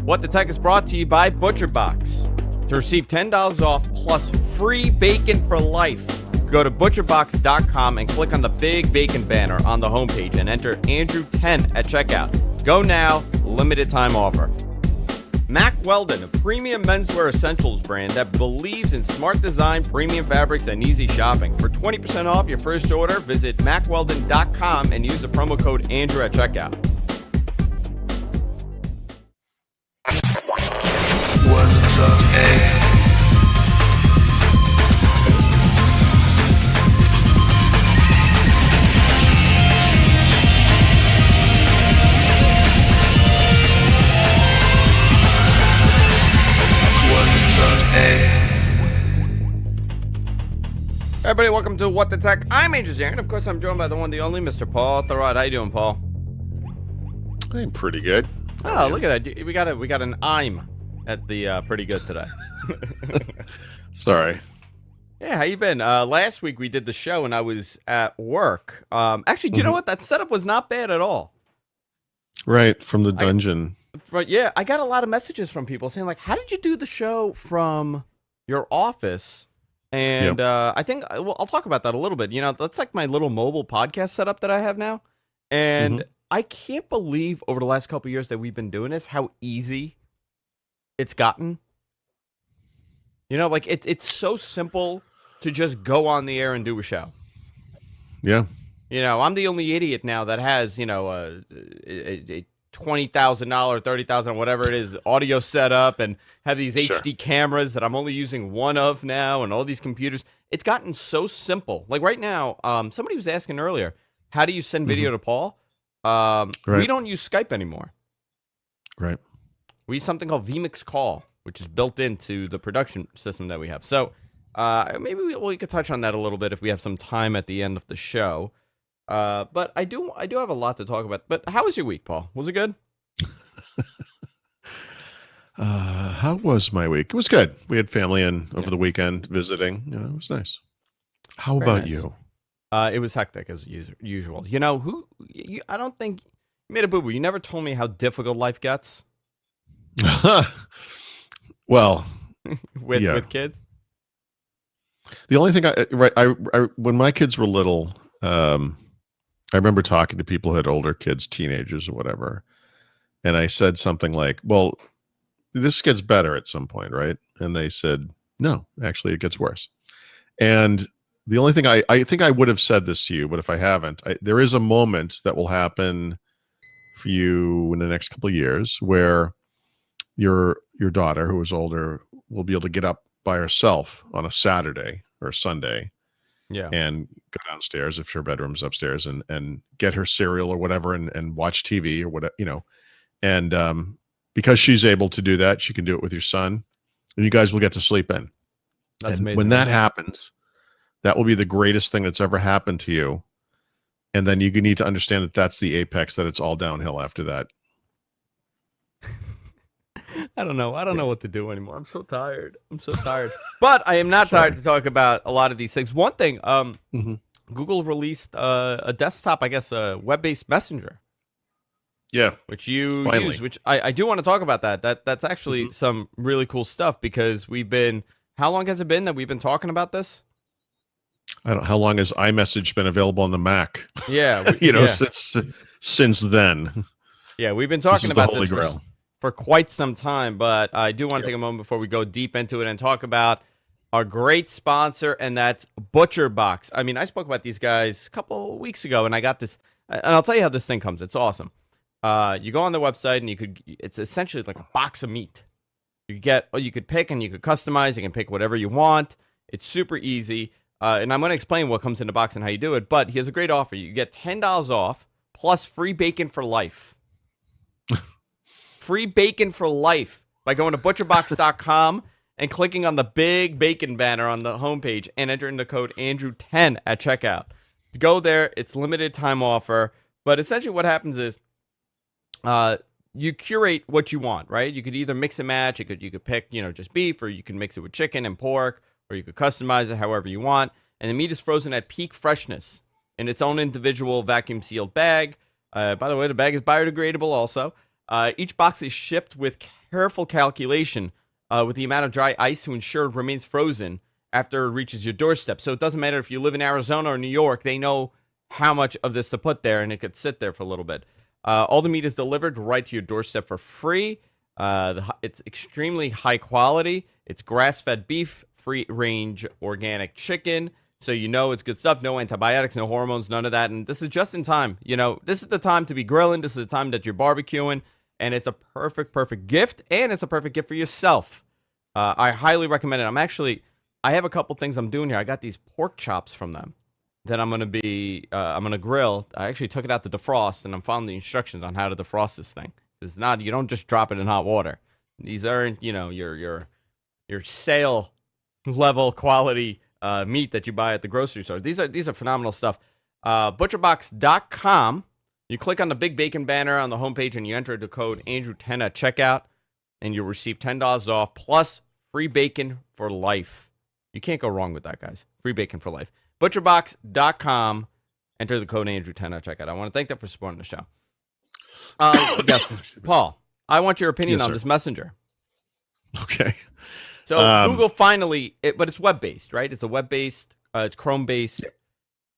What the Tech is brought to you by ButcherBox. To receive $10 off plus free bacon for life, go to butcherbox.com and click on the big bacon banner on the homepage and enter Andrew10 at checkout. Go now, limited time offer. Mack Weldon, a premium menswear essentials brand that believes in smart design, premium fabrics, and easy shopping. For 20% off your first order, visit mackweldon.com and use the promo code Andrew at checkout. What's the tech? Everybody, welcome to What the Tech. I'm Andrew Zarin. Of course, I'm joined by the one, the only, Mr. Paul Thurrott. How you doing, Paul? I'm pretty good. Oh, look at that. We got an I'm at the pretty good today. Sorry. Yeah, how you been? Last week we did the show and I was at work. Actually, you know what? That setup was not bad at all. Right, from the dungeon. Yeah, I got a lot of messages from people saying, like, how did you do the show from your office? And I think I'll talk about that a little bit. You know, that's like my little mobile podcast setup that I have now. And I can't believe over the last couple of years that we've been doing this, how easy it's gotten. You know, like it's so simple to just go on the air and do a show. Yeah. You know, I'm the only idiot now that has, you know, a $20,000, $30,000, whatever it is, audio setup and have these HD cameras that I'm only using one of now and all these computers. It's gotten so simple. Like right now, somebody was asking earlier, how do you send video to Paul? We don't use Skype anymore. Right. We use something called Vmix Call, which is built into the production system that we have. So maybe we could touch on that a little bit if we have some time at the end of the show. But I do have a lot to talk about. But how was your week, Paul? Was it good? How was my week? It was good. We had family in over the weekend visiting. You know, it was nice. How about you? It was hectic as usual. You know, I don't think you made a boo-boo. You never told me how difficult life gets. Well, with kids. The only thing I when my kids were little, I remember talking to people who had older kids, teenagers or whatever, and I said something like, "Well, this gets better at some point, right?" And they said, "No, actually, it gets worse." And the only thing I think I would have said this to you, but if I haven't, there is a moment that will happen for you in the next couple of years where your daughter, who is older, will be able to get up by herself on a Saturday or a Sunday, and go downstairs if her bedroom's upstairs and get her cereal or whatever and watch TV or whatever, you know. And because she's able to do that, she can do it with your son, and you guys will get to sleep in. That's amazing. When that happens, that will be the greatest thing that's ever happened to you. And then you need to understand that that's the apex, that it's all downhill after that. I don't know what to do anymore. I'm so tired. But I am not tired to talk about a lot of these things. One thing, Google released a desktop, I guess, a web-based messenger. Yeah. Which you use, which I do want to talk about that. That's actually some really cool stuff because how long has it been that we've been talking about this? I don't know how long has iMessage been available on the Mac? Yeah. Since then. Yeah, we've been talking about this Grail. For quite some time, but I do want to take a moment before we go deep into it and talk about our great sponsor, and that's ButcherBox. I mean, I spoke about these guys a couple weeks ago, and I got this, and I'll tell you how this thing comes. It's awesome. You go on the website, and it's essentially like a box of meat. You could pick, and you could customize. You can pick whatever you want. It's super easy, and I'm going to explain what comes in the box and how you do it, but he has a great offer. You get $10 off plus free bacon for life. Free bacon for life by going to butcherbox.com and clicking on the big bacon banner on the homepage and entering the code Andrew10 at checkout. Go there. It's limited time offer. But essentially what happens is you curate what you want, right? You could either mix and match. You could pick, just beef, or you can mix it with chicken and pork, or you could customize it however you want. And the meat is frozen at peak freshness in its own individual vacuum sealed bag. By the way, the bag is biodegradable also. Each box is shipped with careful calculation with the amount of dry ice to ensure it remains frozen after it reaches your doorstep. So it doesn't matter if you live in Arizona or New York, they know how much of this to put there, and it could sit there for a little bit. All the meat is delivered right to your doorstep for free. It's extremely high quality. It's grass-fed beef, free-range organic chicken. So you know it's good stuff. No antibiotics, no hormones, none of that. And this is just in time. You know, this is the time to be grilling. This is the time that you're barbecuing. And it's a perfect gift. And it's a perfect gift for yourself. I highly recommend it. I have a couple things I'm doing here. I got these pork chops from them that I'm going to grill. I actually took it out to defrost, and I'm following the instructions on how to defrost this thing. It's not, you don't just drop it in hot water. These aren't, you know, your sale level quality meat that you buy at the grocery store. These are phenomenal stuff. Butcherbox.com. You click on the big bacon banner on the homepage and you enter the code Andrew10 at checkout, and you'll receive $10 off plus free bacon for life. You can't go wrong with that, guys. Free bacon for life. Butcherbox.com. Enter the code Andrew10 at checkout. I want to thank them for supporting the show. Yes, Paul, I want your opinion on this messenger. Okay. So Google finally, but it's web-based, right? It's a web-based, it's Chrome-based,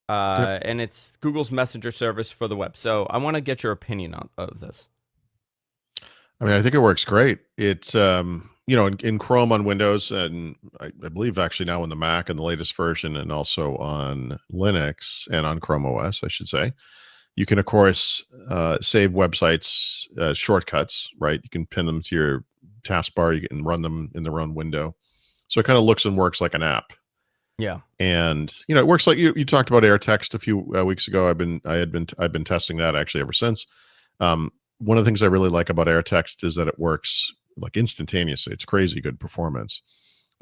and it's Google's messenger service for the web. So I want to get your opinion of this. I mean, I think it works great. It's, you know, in Chrome on Windows, and I believe actually now on the Mac in the latest version, and also on Linux and on Chrome OS, I should say. You can, of course, save websites shortcuts, right? You can pin them to your taskbar. You can run them in their own window. So it kind of looks and works like an app. Yeah. And, you know, it works like you talked about AirText a few weeks ago. I've been testing that actually ever since. One of the things I really like about AirText is that it works like instantaneously. It's crazy good performance.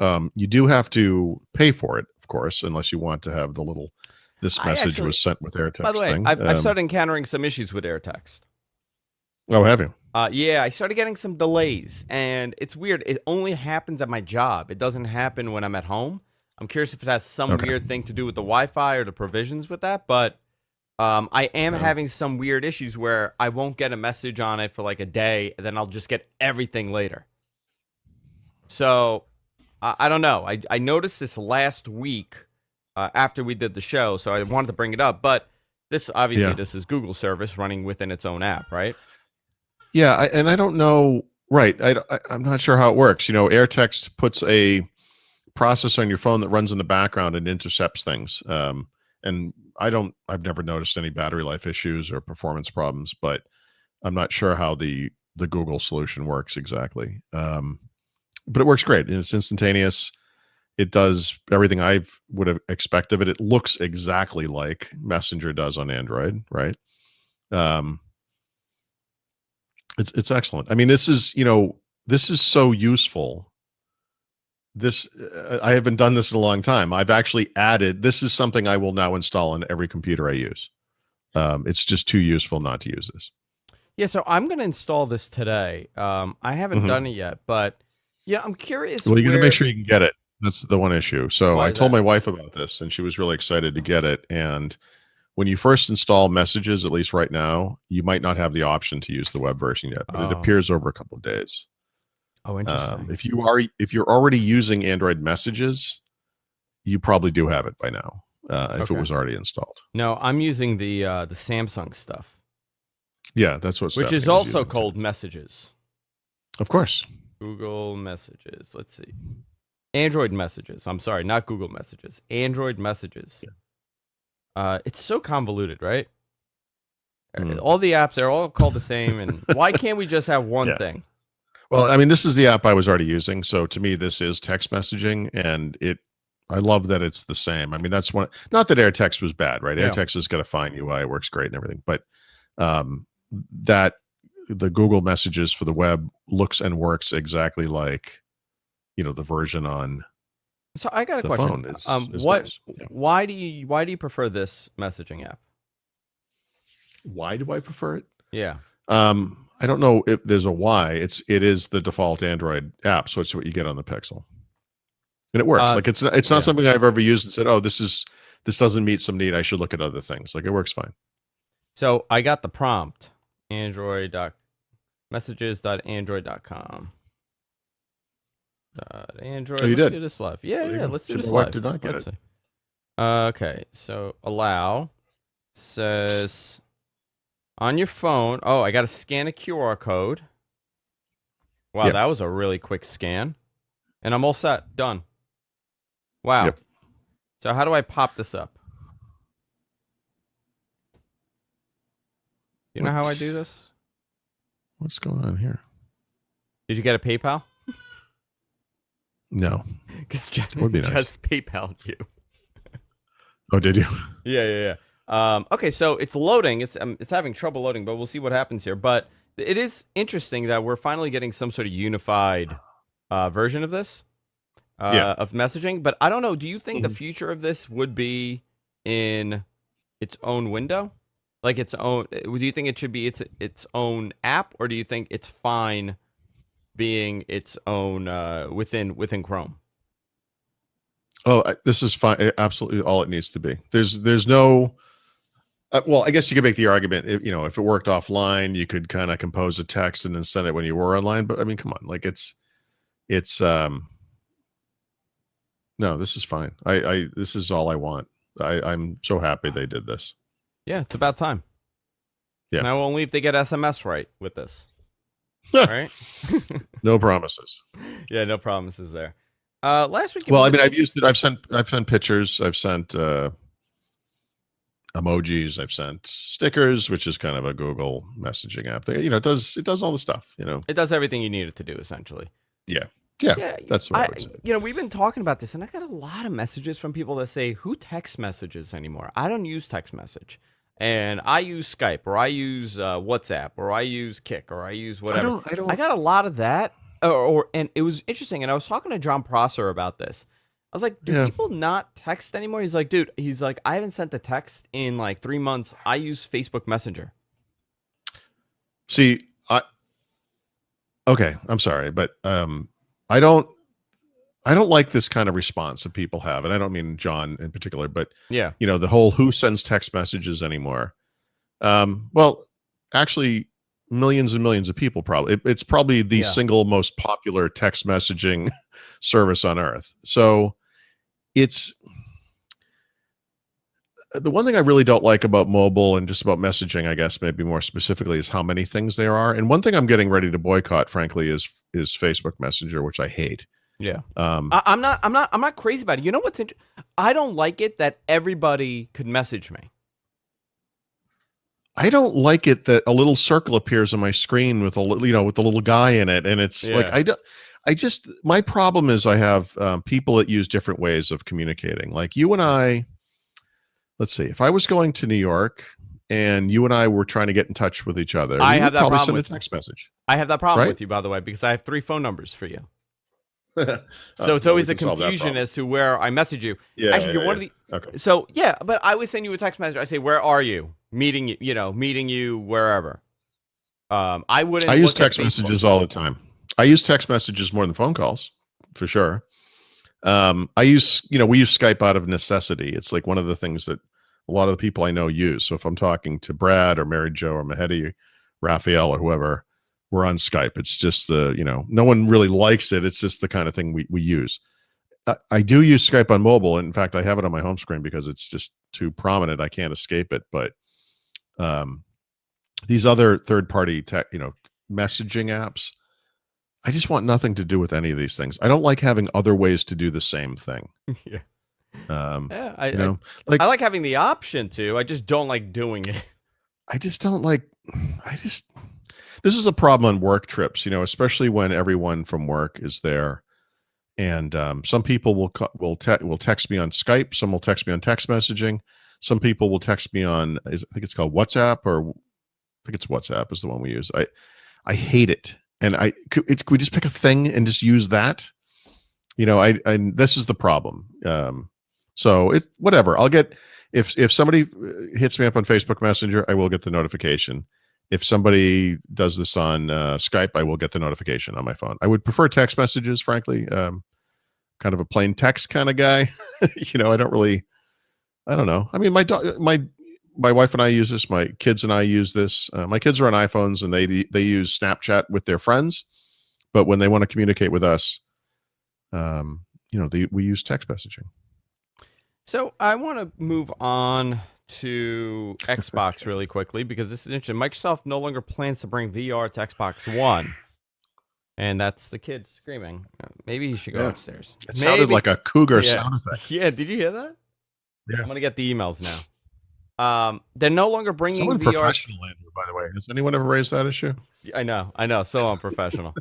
You do have to pay for it, of course, unless you want to have the little, this message was sent with AirText. By the way, thing. I've started encountering some issues with AirText. Oh, have you? Yeah, I started getting some delays, and it's weird. It only happens at my job. It doesn't happen when I'm at home. I'm curious if it has some weird thing to do with the Wi-Fi or the provisions with that, but I am having some weird issues where I won't get a message on it for like a day, and then I'll just get everything later. So, I don't know. I noticed this last week after we did the show, so I wanted to bring it up, but this obviously this is Google service running within its own app, right? Yeah, and I don't know. Right, I'm not sure how it works. You know, AirText puts a processor on your phone that runs in the background and intercepts things. And I've never noticed any battery life issues or performance problems, but I'm not sure how the Google solution works exactly. But it works great, and it's instantaneous. It does everything I would have expected of it. It looks exactly like Messenger does on Android, right? It's excellent. I mean, this is so useful. I haven't done this in a long time. I've actually added, this is something I will now install on every computer I use. It's just too useful not to use this. Yeah, so I'm going to install this today. I haven't done it yet, but yeah, I'm curious. Well, you're going to make sure you can get it. That's the one issue. So Why I is told that? my wife about this, and she was really excited to get it. And when you first install Messages, at least right now, you might not have the option to use the web version yet, but it appears over a couple of days. Oh, interesting. If you're already using Android Messages, you probably do have it by now. If it was already installed. No, I'm using the Samsung stuff. Yeah, that's what. Which is also called Messages. Of course. Google Messages. Let's see. Android Messages. I'm sorry, not Google Messages. Android Messages. Yeah. It's so convoluted, right? All the apps are all called the same, and why can't we just have one thing? Well, I mean, this is the app I was already using, so to me, this is text messaging, and I love that it's the same. I mean, that's one. Not that AirText was bad, right? Yeah. AirText has got a fine UI, it works great and everything, but that the Google Messages for the web looks and works exactly like, the version on. So I got a question. Nice. Why do you prefer this messaging app? Why do I prefer it? Yeah. I don't know if there's a why. It is the default Android app, so it's what you get on the Pixel, and it works. Like it's not something I've ever used and said, "Oh, this doesn't meet some need. I should look at other things." Like it works fine. So I got the prompt, Android. Messages.android.com. Android. Oh, you Let's did? do this live. Yeah, There you yeah. go. Let's do See, this my wife live. did not get Let's it. see. Okay, so allow says on your phone. Oh, I got to scan a QR code. Wow, Yep. that was a really quick scan. And I'm all set. Done. Wow. Yep. So how do I pop this up? You know how I do this? What's going on here? Did you get a PayPal? No. Because Would be nice. just PayPal you. Oh, did you? Yeah. Okay, so it's loading. It's having trouble loading, but we'll see what happens here. But it is interesting that we're finally getting some sort of unified version of this, of messaging. But I don't know. Do you think the future of this would be in its own window, like its own? Do you think it should be its own app, or do you think it's fine being its own within Chrome? Oh, this is fine. Absolutely, all it needs to be. There's no. Well, I guess you could make the argument. If it worked offline, you could kind of compose a text and then send it when you were online. But I mean, come on, like it's no, this is fine. This is all I want. I'm so happy they did this. Yeah, it's about time. Yeah. Now only if they get SMS right with this. Right? No promises. Yeah, no promises there. Last week. Well, I mean, I've used it. I've sent pictures. I've sent emojis. I've sent stickers, which is kind of a Google messaging app. It does all the stuff. It does everything you need it to do, essentially. Yeah, that's what I would say. We've been talking about this, and I got a lot of messages from people that say, "Who text messages anymore?" I don't use text message, and I use Skype, or I use WhatsApp, or I use Kik, or I use whatever. I got a lot of that, and it was interesting. And I was talking to John Prosser about this. I was like, "Do people not text anymore?" He's like, "Dude," he's like, "I haven't sent a text in like 3 months. I use Facebook Messenger." See, okay, I'm sorry, but I don't like this kind of response that people have, and I don't mean John in particular, but yeah, the whole who sends text messages anymore. Well, actually, millions and millions of people probably. It's probably the single most popular text messaging service on earth. So it's the one thing I really don't like about mobile and just about messaging, I guess maybe more specifically, is how many things there are. And one thing I'm getting ready to boycott, frankly, is Facebook Messenger, which I hate. Yeah. I'm not crazy about it. You know what's interesting? I don't like it that everybody could message me. I don't like it that a little circle appears on my screen with with the little guy in it, and it's like my problem is I have people that use different ways of communicating. Like you and I. Let's see. If I was going to New York and you and I were trying to get in touch with each other, I we have would that probably problem send with a text message. I have that problem Right? with you, by the way, because I have 3 phone numbers for you. So it's well, always we a can solve that confusion problem. as to where I message you. Yeah, Actually, you're one of the. Okay. So yeah, but I would send you a text message. I say, "Where are you? Meeting you wherever." I wouldn't. I use look at text Facebook. messages all the time. I use text messages more than phone calls, for sure. I use, we use Skype out of necessity. It's like one of the things that a lot of the people I know use. So if I'm talking to Brad or Mary Jo or Mahedi, Raphael or whoever, we're on Skype. It's just no one really likes it. It's just the kind of thing we use. I do use Skype on mobile. In fact, I have it on my home screen because it's just too prominent. I can't escape it. But these other third-party messaging apps, I just want nothing to do with any of these things. I don't like having other ways to do the same thing. Yeah. I like having the option to. I just don't like doing it. I just don't like. This is a problem on work trips, especially when everyone from work is there, and some people will text me on Skype. Some will text me on text messaging. Some people will text me on. I think it's called WhatsApp, or I think it's WhatsApp is the one we use. I hate it, and could we just pick a thing and just use that? This is the problem. So whatever. I'll get if somebody hits me up on Facebook Messenger, I will get the notification. If somebody does this on Skype, I will get the notification on my phone. I would prefer text messages, frankly. Kind of a plain text kind of guy. I don't know. I mean, my my wife and I use this. My kids and I use this. My kids are on iPhones and they use Snapchat with their friends, but when they want to communicate with us, we use text messaging. So I want to move on to Xbox really quickly because this is interesting. Microsoft no longer plans to bring VR to Xbox One. And that's the kid screaming. Maybe he should go upstairs. It sounded like a cougar sound effect. Yeah, did you hear that? Yeah. I'm going to get the emails now. They're no longer bringing So VR. unprofessional, Andrew, by the way. Has anyone ever raised that issue? I know. So unprofessional.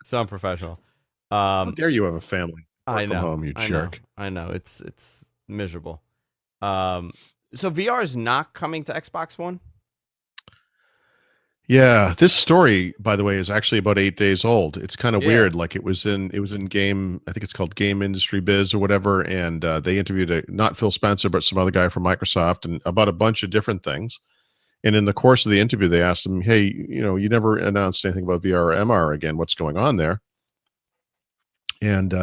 So unprofessional. How dare you have a family? I know. From home, you jerk. I know. It's miserable. So VR is not coming to Xbox One? Yeah, this story, by the way, is actually about 8 days old. It's kind of weird. Like it was in game. I think it's called Game Industry Biz or whatever. And they interviewed not Phil Spencer, but some other guy from Microsoft, and about a bunch of different things. And in the course of the interview, they asked him, "Hey, you never announced anything about VR or MR again. What's going on there?" And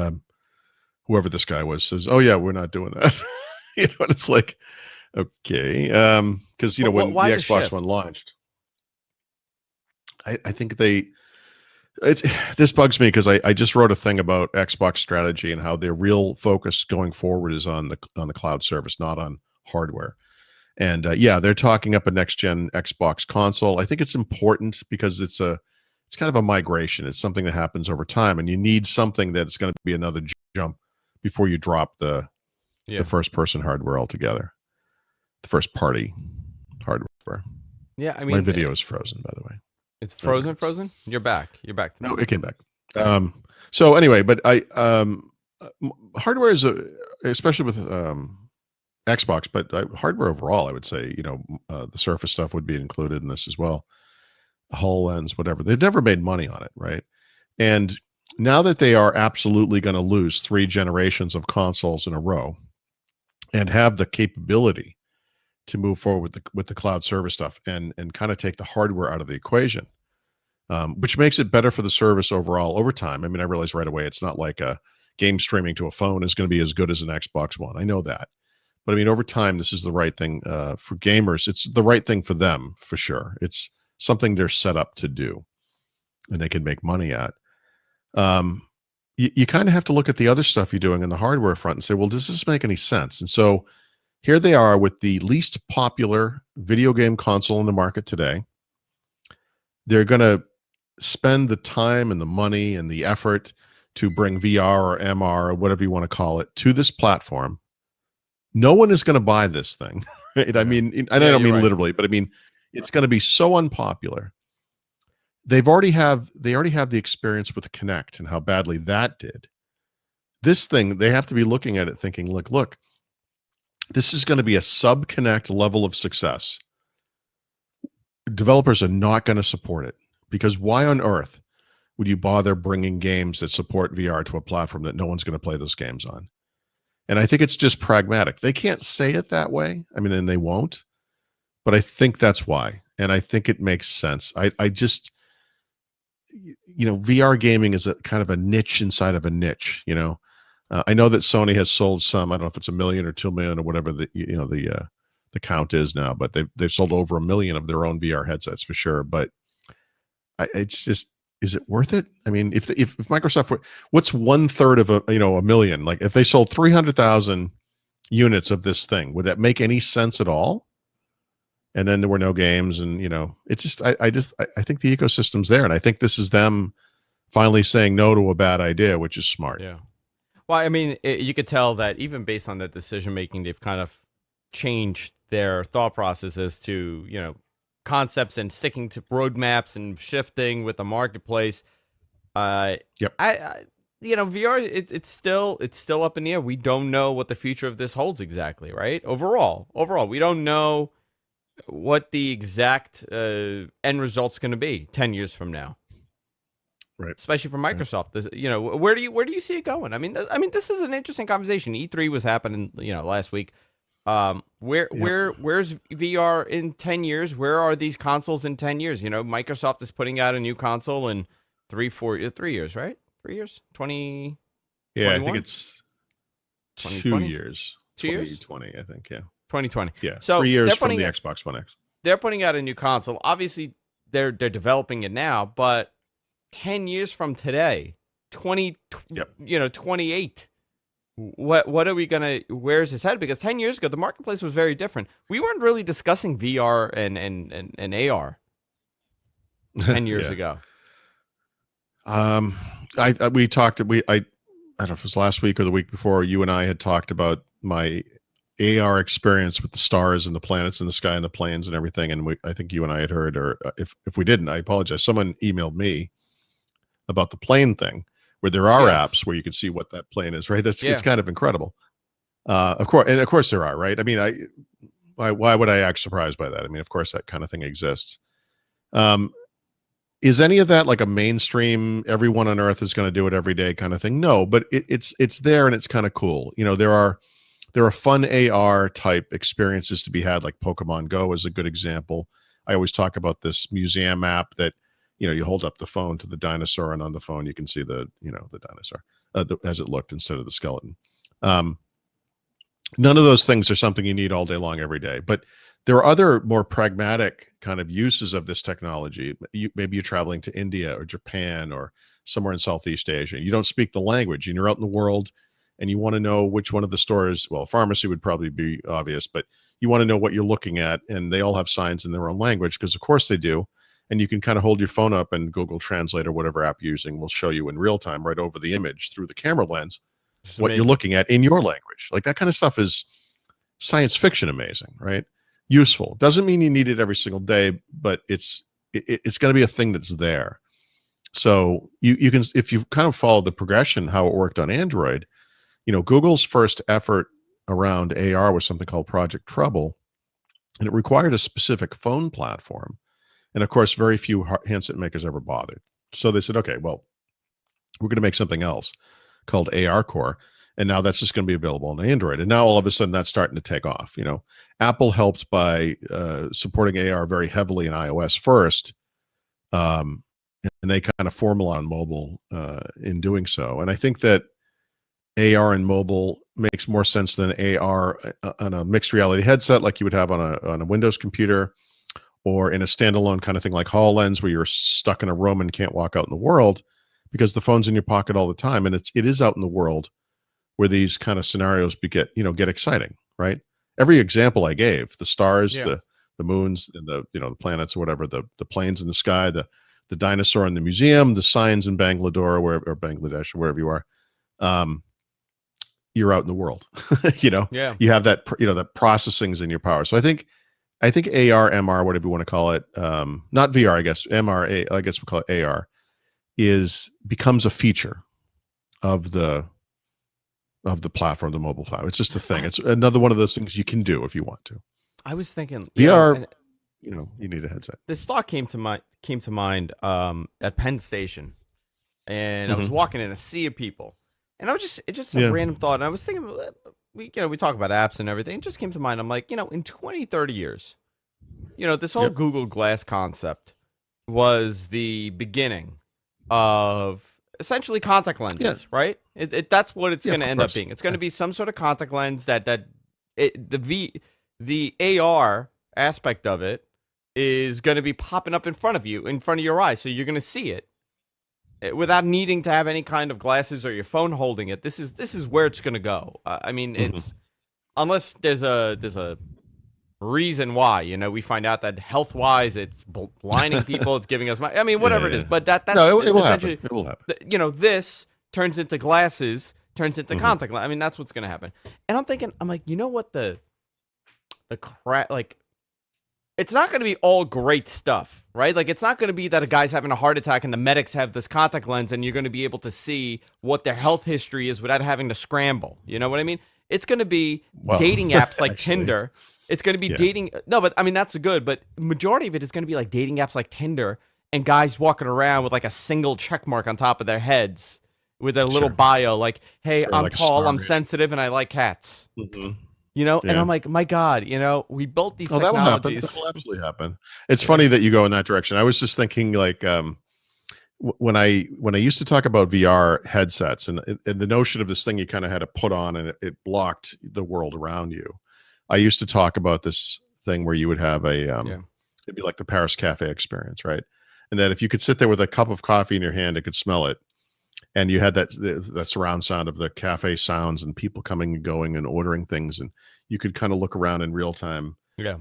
whoever this guy was says, "Oh yeah, we're not doing that." And it's like, okay, because when the Xbox One launched. I think this bugs me because I just wrote a thing about Xbox strategy and how their real focus going forward is on the cloud service, not on hardware. And they're talking up a next gen Xbox console. I think it's important because it's kind of a migration. It's something that happens over time, and you need something that's going to be another jump before you drop the first person hardware altogether, the first party hardware. Yeah, I mean, my video is frozen, by the way. It's frozen. Frozen. You're back. You're back. No, it came back. So anyway, but hardware is especially with Xbox, but hardware overall, I would say, the Surface stuff would be included in this as well. HoloLens, whatever. They've never made money on it, right? And now that they are absolutely going to lose 3 generations of consoles in a row and have the capability to move forward with the cloud service stuff and kind of take the hardware out of the equation, which makes it better for the service overall over time. I mean, I realize right away it's not like a game streaming to a phone is going to be as good as an Xbox One. I know that. But I mean, over time, this is the right thing for gamers. It's the right thing for them, for sure. It's something they're set up to do and they can make money at. You kind of have to look at the other stuff you're doing in the hardware front and say, well, does this make any sense? And so here they are with the least popular video game console in the market today. They're going to spend the time and the money and the effort to bring VR or MR or whatever you want to call it to this platform. No one is going to buy this thing. Right? I mean, and I don't mean literally, but I mean, it's going to be so unpopular. They already have the experience with Kinect and how badly that did. This thing, they have to be looking at it thinking, look, this is going to be a sub-Kinect level of success. Developers are not going to support it because why on earth would you bother bringing games that support VR to a platform that no one's going to play those games on? And I think it's just pragmatic. They can't say it that way. I mean, and they won't, but I think that's why. And I think it makes sense. I just, VR gaming is a kind of a niche inside of a niche, I know that Sony has sold some. I don't know if it's 1 million or 2 million or whatever the count is now, but they've sold over 1 million of their own VR headsets for sure. But it's just, is it worth it? I mean, if Microsoft, what's 1/3 of a million? Like if they sold 300,000 units of this thing, would that make any sense at all? And then there were no games, and it's just I think the ecosystem's there, and I think this is them finally saying no to a bad idea, which is smart. Yeah. Well, I mean, you could tell that even based on that decision making, they've kind of changed their thought processes to, concepts and sticking to roadmaps and shifting with the marketplace. Yep. VR, it's still up in the air. We don't know what the future of this holds exactly, right? Overall, we don't know what the exact end result's going to be 10 years from now. Right. Especially for Microsoft. This, where do you see it going? I mean, this is an interesting conversation. E3 was happening, last week. Where's VR in 10 years? Where are these consoles in 10 years? Microsoft is putting out a new console in 3 years, right? 3 years? 20. Yeah, I think it's 2 2020? years. 2 years? 2020, I think, yeah. 2020. Yeah, So 3 years they're from putting the it, Xbox One X. they're putting out a new console. Obviously, they're developing it now, but 10 years from today, 20, Yep. 28. What are we gonna? Where's his head? Because 10 years ago, the marketplace was very different. We weren't really discussing VR and AR 10 years Yeah. ago. We talked. I don't know if it was last week or the week before. You and I had talked about my AR experience with the stars and the planets in the sky and the planes and everything. And I think you and I had heard, or if we didn't, I apologize. Someone emailed me about the plane thing, where there are Yes. apps where you can see what that plane is. Right? It's Yeah. kind of incredible. Of course there are. Right? I mean, why would I act surprised by that? I mean, of course that kind of thing exists. Is any of that like a mainstream, everyone on earth is going to do it every day kind of thing? No, but it's there and it's kind of cool. There are fun AR type experiences to be had, like Pokemon Go is a good example. I always talk about this museum app that you hold up the phone to the dinosaur, and on the phone you can see the dinosaur as it looked instead of the skeleton. None of those things are something you need all day long every day, but there are other more pragmatic kind of uses of this technology. Maybe you're traveling to India or Japan or somewhere in Southeast Asia. You don't speak the language and you're out in the world and you want to know which one of the stores, well, pharmacy would probably be obvious, but you want to know what you're looking at, and they all have signs in their own language, because of course they do. And you can kind of hold your phone up and Google Translate or whatever app you're using will show you in real time right over the image through the camera lens what you're looking at in your language. Like that kind of stuff is science fiction amazing, right? Useful. Doesn't mean you need it every single day, but it's going to be a thing that's there. So you can, if you kind of follow the progression, how it worked on Android, Google's first effort around AR was something called Project Trouble, and it required a specific phone platform. And of course, very few handset makers ever bothered. So they said, okay, well, we're going to make something else called AR Core. And now that's just going to be available on Android. And now all of a sudden that's starting to take off. Apple helped by supporting AR very heavily in iOS first. And they kind of formalized on mobile in doing so. And I think that AR and mobile makes more sense than AR on a mixed reality headset like you would have on a Windows computer, or in a standalone kind of thing like HoloLens, where you're stuck in a room and can't walk out in the world because the phone's in your pocket all the time. And it is out in the world where these kind of scenarios get exciting, right? Every example I gave, the stars, the moons, and the planets or whatever, the planes in the sky, the dinosaur in the museum, the signs in Bangladesh or wherever you are, you're out in the world. You have that, that processing's in your power. So I think AR, MR, whatever you want to call it, not VR, I guess, MR, I guess we'll call it AR, becomes a feature of the platform, the mobile platform. It's just a thing. It's another one of those things you can do if you want to. I was thinking VR, you need a headset. This thought came to mind at Penn Station, and I was walking in a sea of people, and it's just a random thought. And I was thinking, we talk about apps and everything. It just came to mind. I'm like, in 20, 30 years, this whole Google Glass concept was the beginning of essentially contact lenses, right? That's what it's going to end up being. It's going to be some sort of contact lens the AR aspect of it is going to be popping up in front of your eyes, so you're going to see it without needing to have any kind of glasses or your phone holding it. This is where it's going to go. I mean, it's unless there's a reason why, we find out that health wise it's blinding people, it's giving us whatever it is, but that's it will happen. It will happen. This turns into glasses, turns into contact lens. That's what's going to happen. And I'm like, what the crap, like, it's not going to be all great stuff, right? Like, it's not going to be that a guy's having a heart attack and the medics have this contact lens and you're going to be able to see what their health history is without having to scramble. You know what I mean? It's going to be dating apps like Tinder. It's going to be dating. No, but that's good. But majority of it is going to be like dating apps like Tinder and guys walking around with like a single check mark on top of their heads with a little bio like, hey, I'm like Paul, I'm sensitive, and I like cats. And I'm like, my God, we built these technologies. That will absolutely happen. It's funny that you go in that direction. I was just thinking, like, when I used to talk about VR headsets and the notion of this thing you kind of had to put on and it blocked the world around you. I used to talk about this thing where you would have a Yeah. it'd be like the Paris cafe experience, right? And that if you could sit there with a cup of coffee in your hand, it could smell it, and you had that surround sound of the cafe sounds and people coming and going and ordering things, and you could kind of look around in real time. Yeah.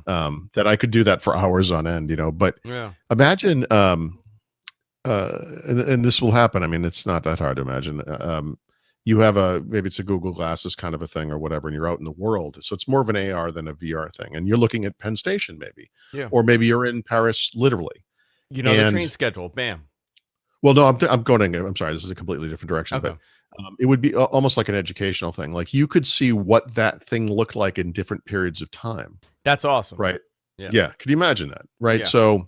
That I could do that for hours on end, but Yeah. imagine, and this will happen. I mean, it's not that hard to imagine. You have maybe it's a Google Glasses kind of a thing or whatever, and you're out in the world. So it's more of an AR than a VR thing. And you're looking at Penn Station, maybe, Yeah. or maybe you're in Paris, literally. You know the train schedule. Bam. Well, no, I'm going. I'm sorry, this is a completely different direction, Okay. but it would be almost like an educational thing. Like you could see what that thing looked like in different periods of time. That's awesome. Right. Yeah. Yeah. Could you imagine that? Right. Yeah. So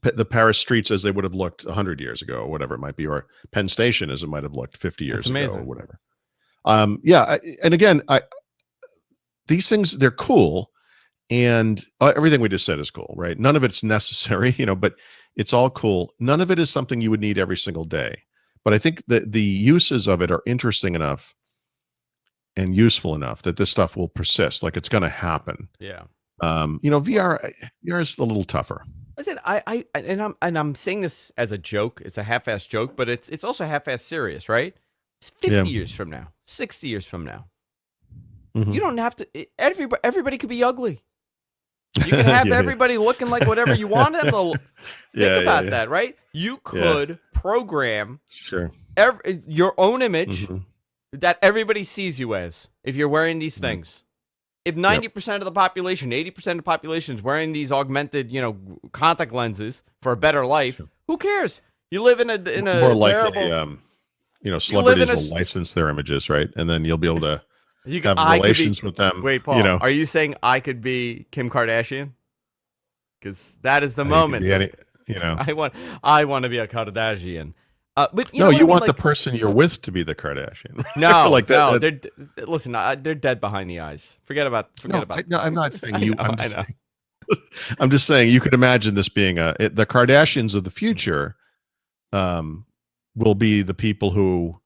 the Paris streets as they would have looked 100 years ago or whatever it might be, or Penn Station as it might have looked 50 years ago or whatever. Yeah. And again, these things, they're cool. And everything we just said is cool, right? None of it's necessary, but it's all cool. None of it is something you would need every single day. But I think that the uses of it are interesting enough and useful enough that this stuff will persist. Like it's going to happen. Yeah. VR is a little tougher. I said I'm saying this as a joke. It's a half-assed joke, but it's also half-assed serious, right? It's 50 years from now, 60 years from now. Mm-hmm. You don't have to. Everybody could be ugly. You can have everybody looking like whatever you want them to. Think about that, right? You could program your own image that everybody sees you as if you're wearing these things. If 90% of the population, 80% of the population is wearing these augmented, contact lenses for a better life, who cares? You live in a more terrible, likely, celebrities will license their images, right? And then you'll be able to have relations with them. Wait, Paul, are you saying I could be Kim Kardashian? Because that is the moment. I want to be a Kardashian. But you want the person you're with to be the Kardashian. No, like that. No, listen, they're dead behind the eyes. Forget about. No, I'm not saying you. I'm just saying you could imagine this being the Kardashians of the future. Will be the people who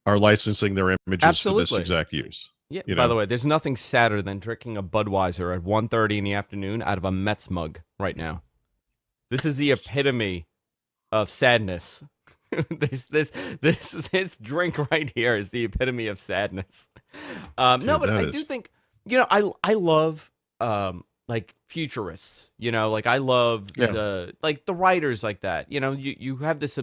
are licensing their images for this exact use. Yeah. By the way, there's nothing sadder than drinking a Budweiser at 1:30 in the afternoon out of a Mets mug right now. This is the epitome of sadness. this drink right here is the epitome of sadness. No, but I do think I love like futurists. Like I love the writers like that. You have this,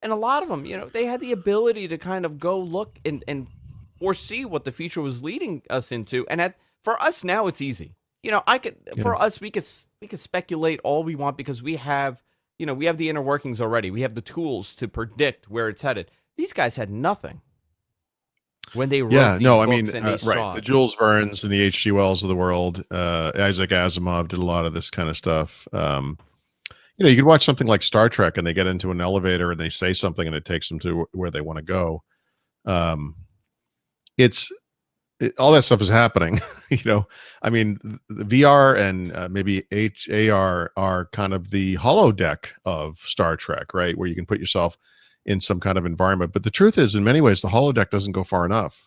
and a lot of them, they had the ability to kind of go look and foresee what the future was leading us into. And for us now, it's easy. For us, we could speculate all we want because we have. We have the inner workings already. We have the tools to predict where it's headed. These guys had nothing when they wrote these books and they saw the Jules Verne's and the H.G. Wells of the world. Isaac Asimov did a lot of this kind of stuff. You could watch something like Star Trek and they get into an elevator and they say something and it takes them to where they want to go. All that stuff is happening. I mean, the VR and maybe HAR are kind of the holodeck of Star Trek, right? Where you can put yourself in some kind of environment. But the truth is, in many ways, the holodeck doesn't go far enough.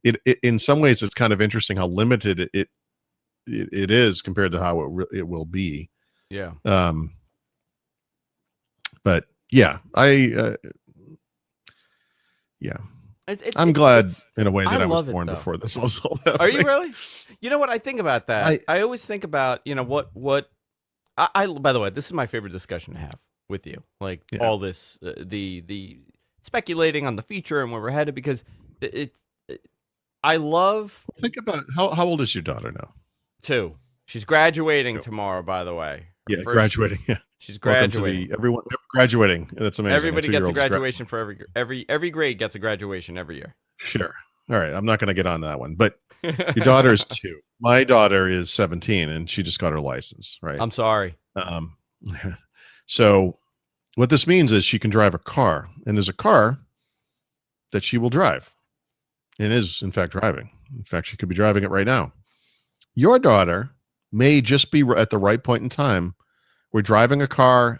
It in some ways, it's kind of interesting how limited it is compared to how it will be. Yeah. But yeah, I'm glad in a way that I was born before this was all happening. Are you really? You know what I think about that? I always think about what I by the way, this is my favorite discussion to have with you. Like all this the speculating on the future and where we're headed because I love. Think about how old is your daughter now? 2. She's graduating tomorrow, by the way. Graduating. Yeah. She's graduating. Everyone graduating. That's amazing. Everybody gets a graduation for every grade gets a graduation every year. Sure. All right. I'm not going to get on that one, but your daughter is 2. My daughter is 17 and she just got her license, right? I'm sorry. So what this means is she can drive a car and there's a car that she will drive and is in fact driving. In fact, she could be driving it right now. Your daughter may just be at the right point in time where driving a car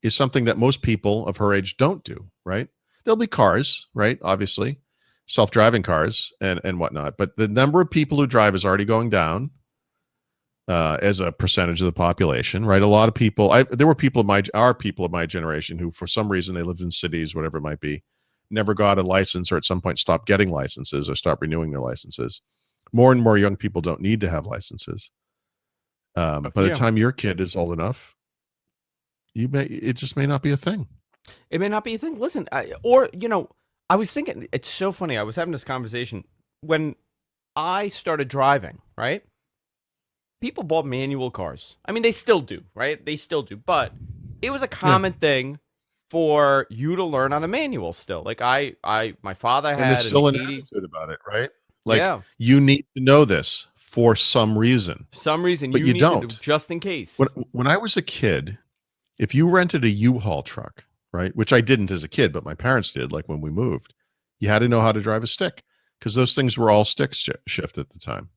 is something that most people of her age don't do, right? There'll be cars, right? Obviously. self-driving cars and whatnot. But the number of people who drive is already going down as a percentage of the population, right? A lot of people. There were people of my generation who, for some reason, they lived in cities, whatever it might be, never got a license, or at some point stopped getting licenses or stopped renewing their licenses. More and more young people don't need to have licenses. By the time your kid is old enough, it just may not be a thing. It may not be a thing. Listen, I was thinking, it's so funny. I was having this conversation when I started driving, right? People bought manual cars. I mean, they still do, right? They still do. But it was a common thing for you to learn on a manual still. Like my father had there's still an 80. attitude about it, right? Like, you need to know this for some reason. But you need don't. To do just in case. When I was a kid, if you rented a U-Haul truck, right, which I didn't as a kid, but my parents did, like when we moved, you had to know how to drive a stick because those things were all stick shift at the time.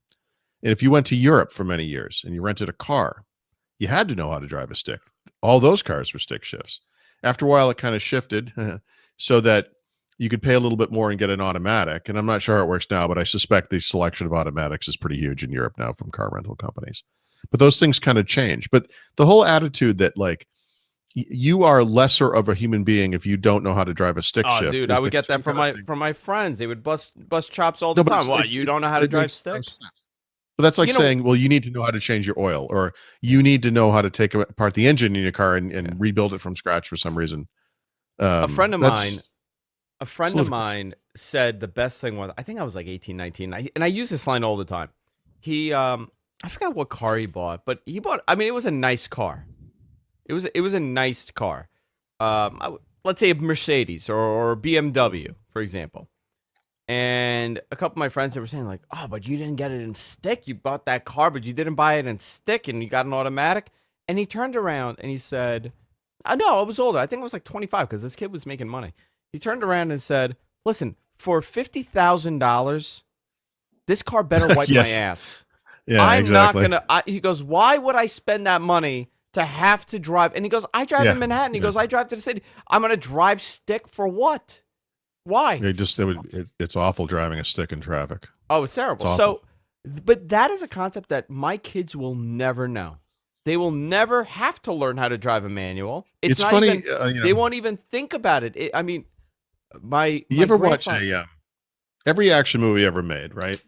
And if you went to Europe for many years and you rented a car, you had to know how to drive a stick. All those cars were stick shifts. After a while, it kind of shifted so that you could pay a little bit more and get an automatic. And I'm not sure how it works now, but I suspect the selection of automatics is pretty huge in Europe now from car rental companies. But those things kind of change. But the whole attitude that, like, you are lesser of a human being if you don't know how to drive a stick shift. Dude, I would get that from my friends. They would bust chops all the time. What, you don't know how to drive stick? But that's like saying, well, you need to know how to change your oil, or you need to know how to take apart the engine in your car and rebuild it from scratch for some reason. A friend of mine said the best thing was, I think I was like 18, 19, and I use this line all the time. He, I forgot what car he bought, but he bought, I mean, it was a nice car. It was a nice car. Let's say a Mercedes or BMW, for example. And a couple of my friends were saying, like, oh, but you didn't get it in stick. You bought that car, but you didn't buy it in stick, and you got an automatic. And he turned around and he said, no, I was older. I think I was like 25 because this kid was making money. He turned around and said, listen, for $50,000, this car better wipe my ass. Yeah, I'm exactly. not going to. He goes, why would I spend that money to have to drive? And he goes, I drive in Manhattan. He goes, I drive to the city. I'm going to drive stick for what? Why? It's awful driving a stick in traffic. Oh, it's terrible. So, but that is a concept that my kids will never know. They will never have to learn how to drive a manual. It's not funny. They won't even think about it. I mean, you ever watch every action movie ever made, right?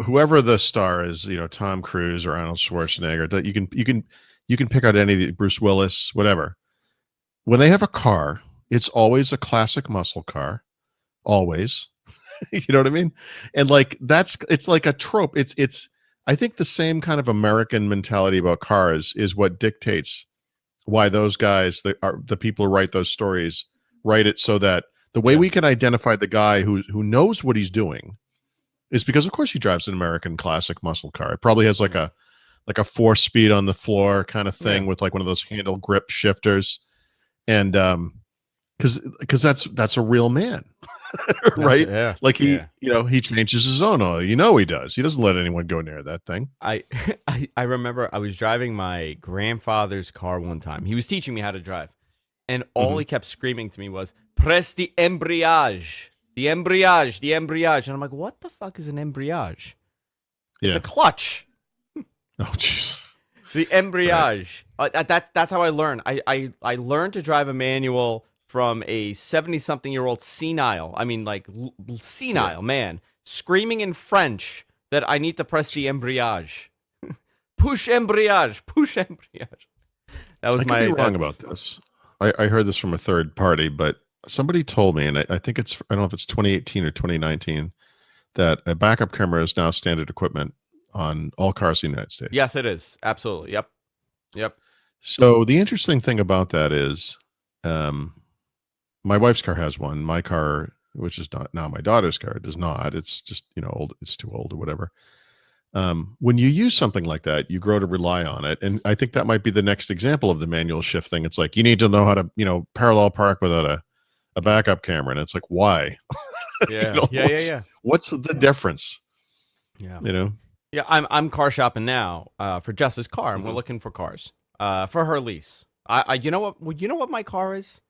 Whoever the star is, Tom Cruise or Arnold Schwarzenegger, that you can pick out any, Bruce Willis, whatever. When they have a car, it's always a classic muscle car, always. You know what I mean? And like it's like a trope. It's I think the same kind of American mentality about cars is what dictates why those guys, the people who write those stories, write it so that the way we can identify the guy who knows what he's doing is because, of course, he drives an American classic muscle car. It probably has like a 4-speed on the floor kind of thing with like one of those handle grip shifters, and because that's a real man. Right? Like he changes his own oil. He does. He doesn't let anyone go near that thing. I remember I was driving my grandfather's car one time. He was teaching me how to drive, and all he kept screaming to me was, "Press the embrayage, the embrayage, the embrayage." And I'm like, "What the fuck is an embrayage?" It's a clutch. Oh, jeez. The embrayage. Right. That's how I learned. I learned to drive a manual from a 70-something-year-old senile man, screaming in French that I need to press the embrayage. Push embrayage, push embrayage. That was I could be wrong about this. I heard this from a third party, but somebody told me, and I think I don't know if it's 2018 or 2019, that a backup camera is now standard equipment on all cars in the United States. Yes, it is. Absolutely. Yep. So the interesting thing about that is, my wife's car has one. My car, which is not now my daughter's car, does not. It's just, old. It's too old or whatever. When you use something like that, you grow to rely on it. And I think that might be the next example of the manual shift thing. It's like, you need to know how to, parallel park without a backup camera. And it's like, why? Yeah. What's the difference? Yeah. Yeah, I'm car shopping now for Jess's car, and we're looking for cars for her lease. You know what my car is?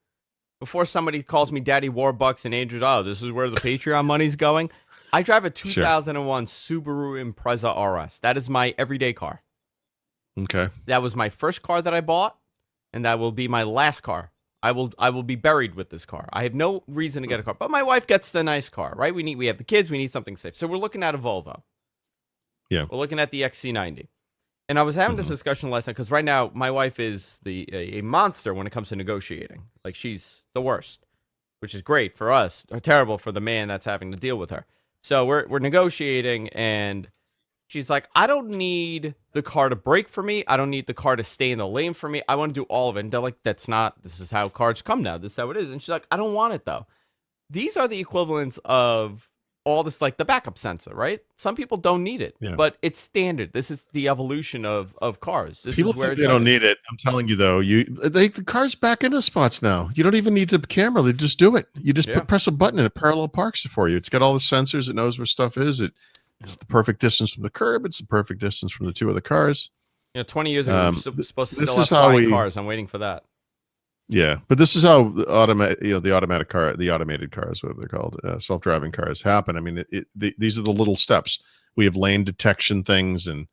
before somebody calls me Daddy Warbucks and Andrews, oh, this is where the Patreon money's going. I drive a 2001 Subaru Impreza RS. That is my everyday car. Okay. That was my first car that I bought, and that will be my last car. I will be buried with this car. I have no reason to get a car, but my wife gets the nice car, right? We have the kids. We need something safe, so we're looking at a Volvo. Yeah. We're looking at the XC90. And I was having this discussion last night because right now my wife is a monster when it comes to negotiating. Like, she's the worst, which is great for us, or terrible for the man that's having to deal with her. So we're negotiating, and she's like, I don't need the car to brake for me. I don't need the car to stay in the lane for me. I want to do all of it. And they're like, this is how cars come now. This is how it is. And she's like, I don't want it, though. These are the equivalents of all this, like the backup sensor, right? Some people don't need it, but it's standard. This is the evolution of cars. People think they don't need it. I'm telling you, though, the car's back into spots now. You don't even need the camera. They just do it. You just press a button and it parallel parks it for you. It's got all the sensors. It knows where stuff is. It's the perfect distance from the curb. It's the perfect distance from the two other cars. 20 years ago, we were supposed to still have flying cars. I'm waiting for that. Yeah, but this is how the automated cars, whatever they're called, self-driving cars happen. I mean, these are the little steps. We have lane detection things and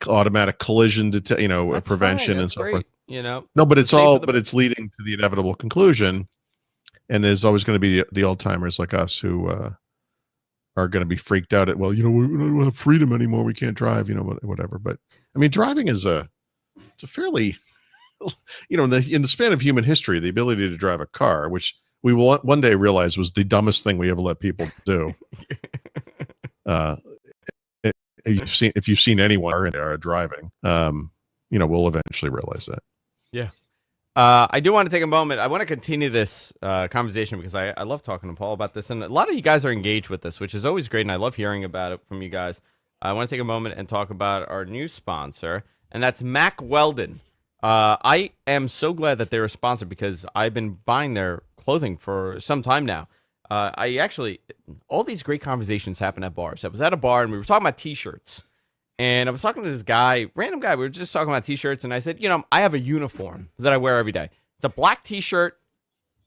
automatic collision, prevention and so forth. No, but it's it's leading to the inevitable conclusion. And there's always going to be the old timers like us who are going to be freaked out at, we don't have freedom anymore. We can't drive, whatever. But I mean, driving is it's a fairly in the span of human history, the ability to drive a car, which we will one day realize was the dumbest thing we ever let people do. If you've seen anyone driving, we'll eventually realize that. Yeah. I do want to take a moment. I want to continue this conversation because I love talking to Paul about this, and a lot of you guys are engaged with this, which is always great, and I love hearing about it from you guys. I want to take a moment and talk about our new sponsor, and that's Mack Weldon. I am so glad that they're a sponsor because I've been buying their clothing for some time now. All these great conversations happen at bars. I was at a bar and we were talking about t-shirts, and I was talking to this random guy. We were just talking about t-shirts, and I said, I have a uniform that I wear every day. It's a black t-shirt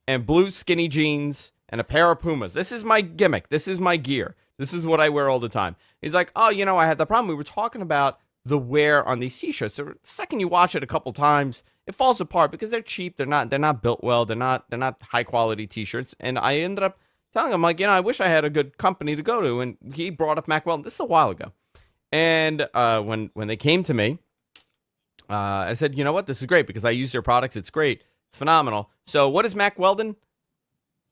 and blue skinny jeans and a pair of Pumas. This is my gimmick. This is my gear. This is what I wear all the time. He's like, oh, I had the problem. We were talking about the wear on these t-shirts. So the second you wash it a couple times, it falls apart because they're cheap. They're not built well. They're not high quality t-shirts. And I ended up telling him, like, I wish I had a good company to go to. And he brought up Mack Weldon. This is a while ago. And when they came to me, I said, you know what? This is great because I use their products. It's great. It's phenomenal. So what is Mack Weldon?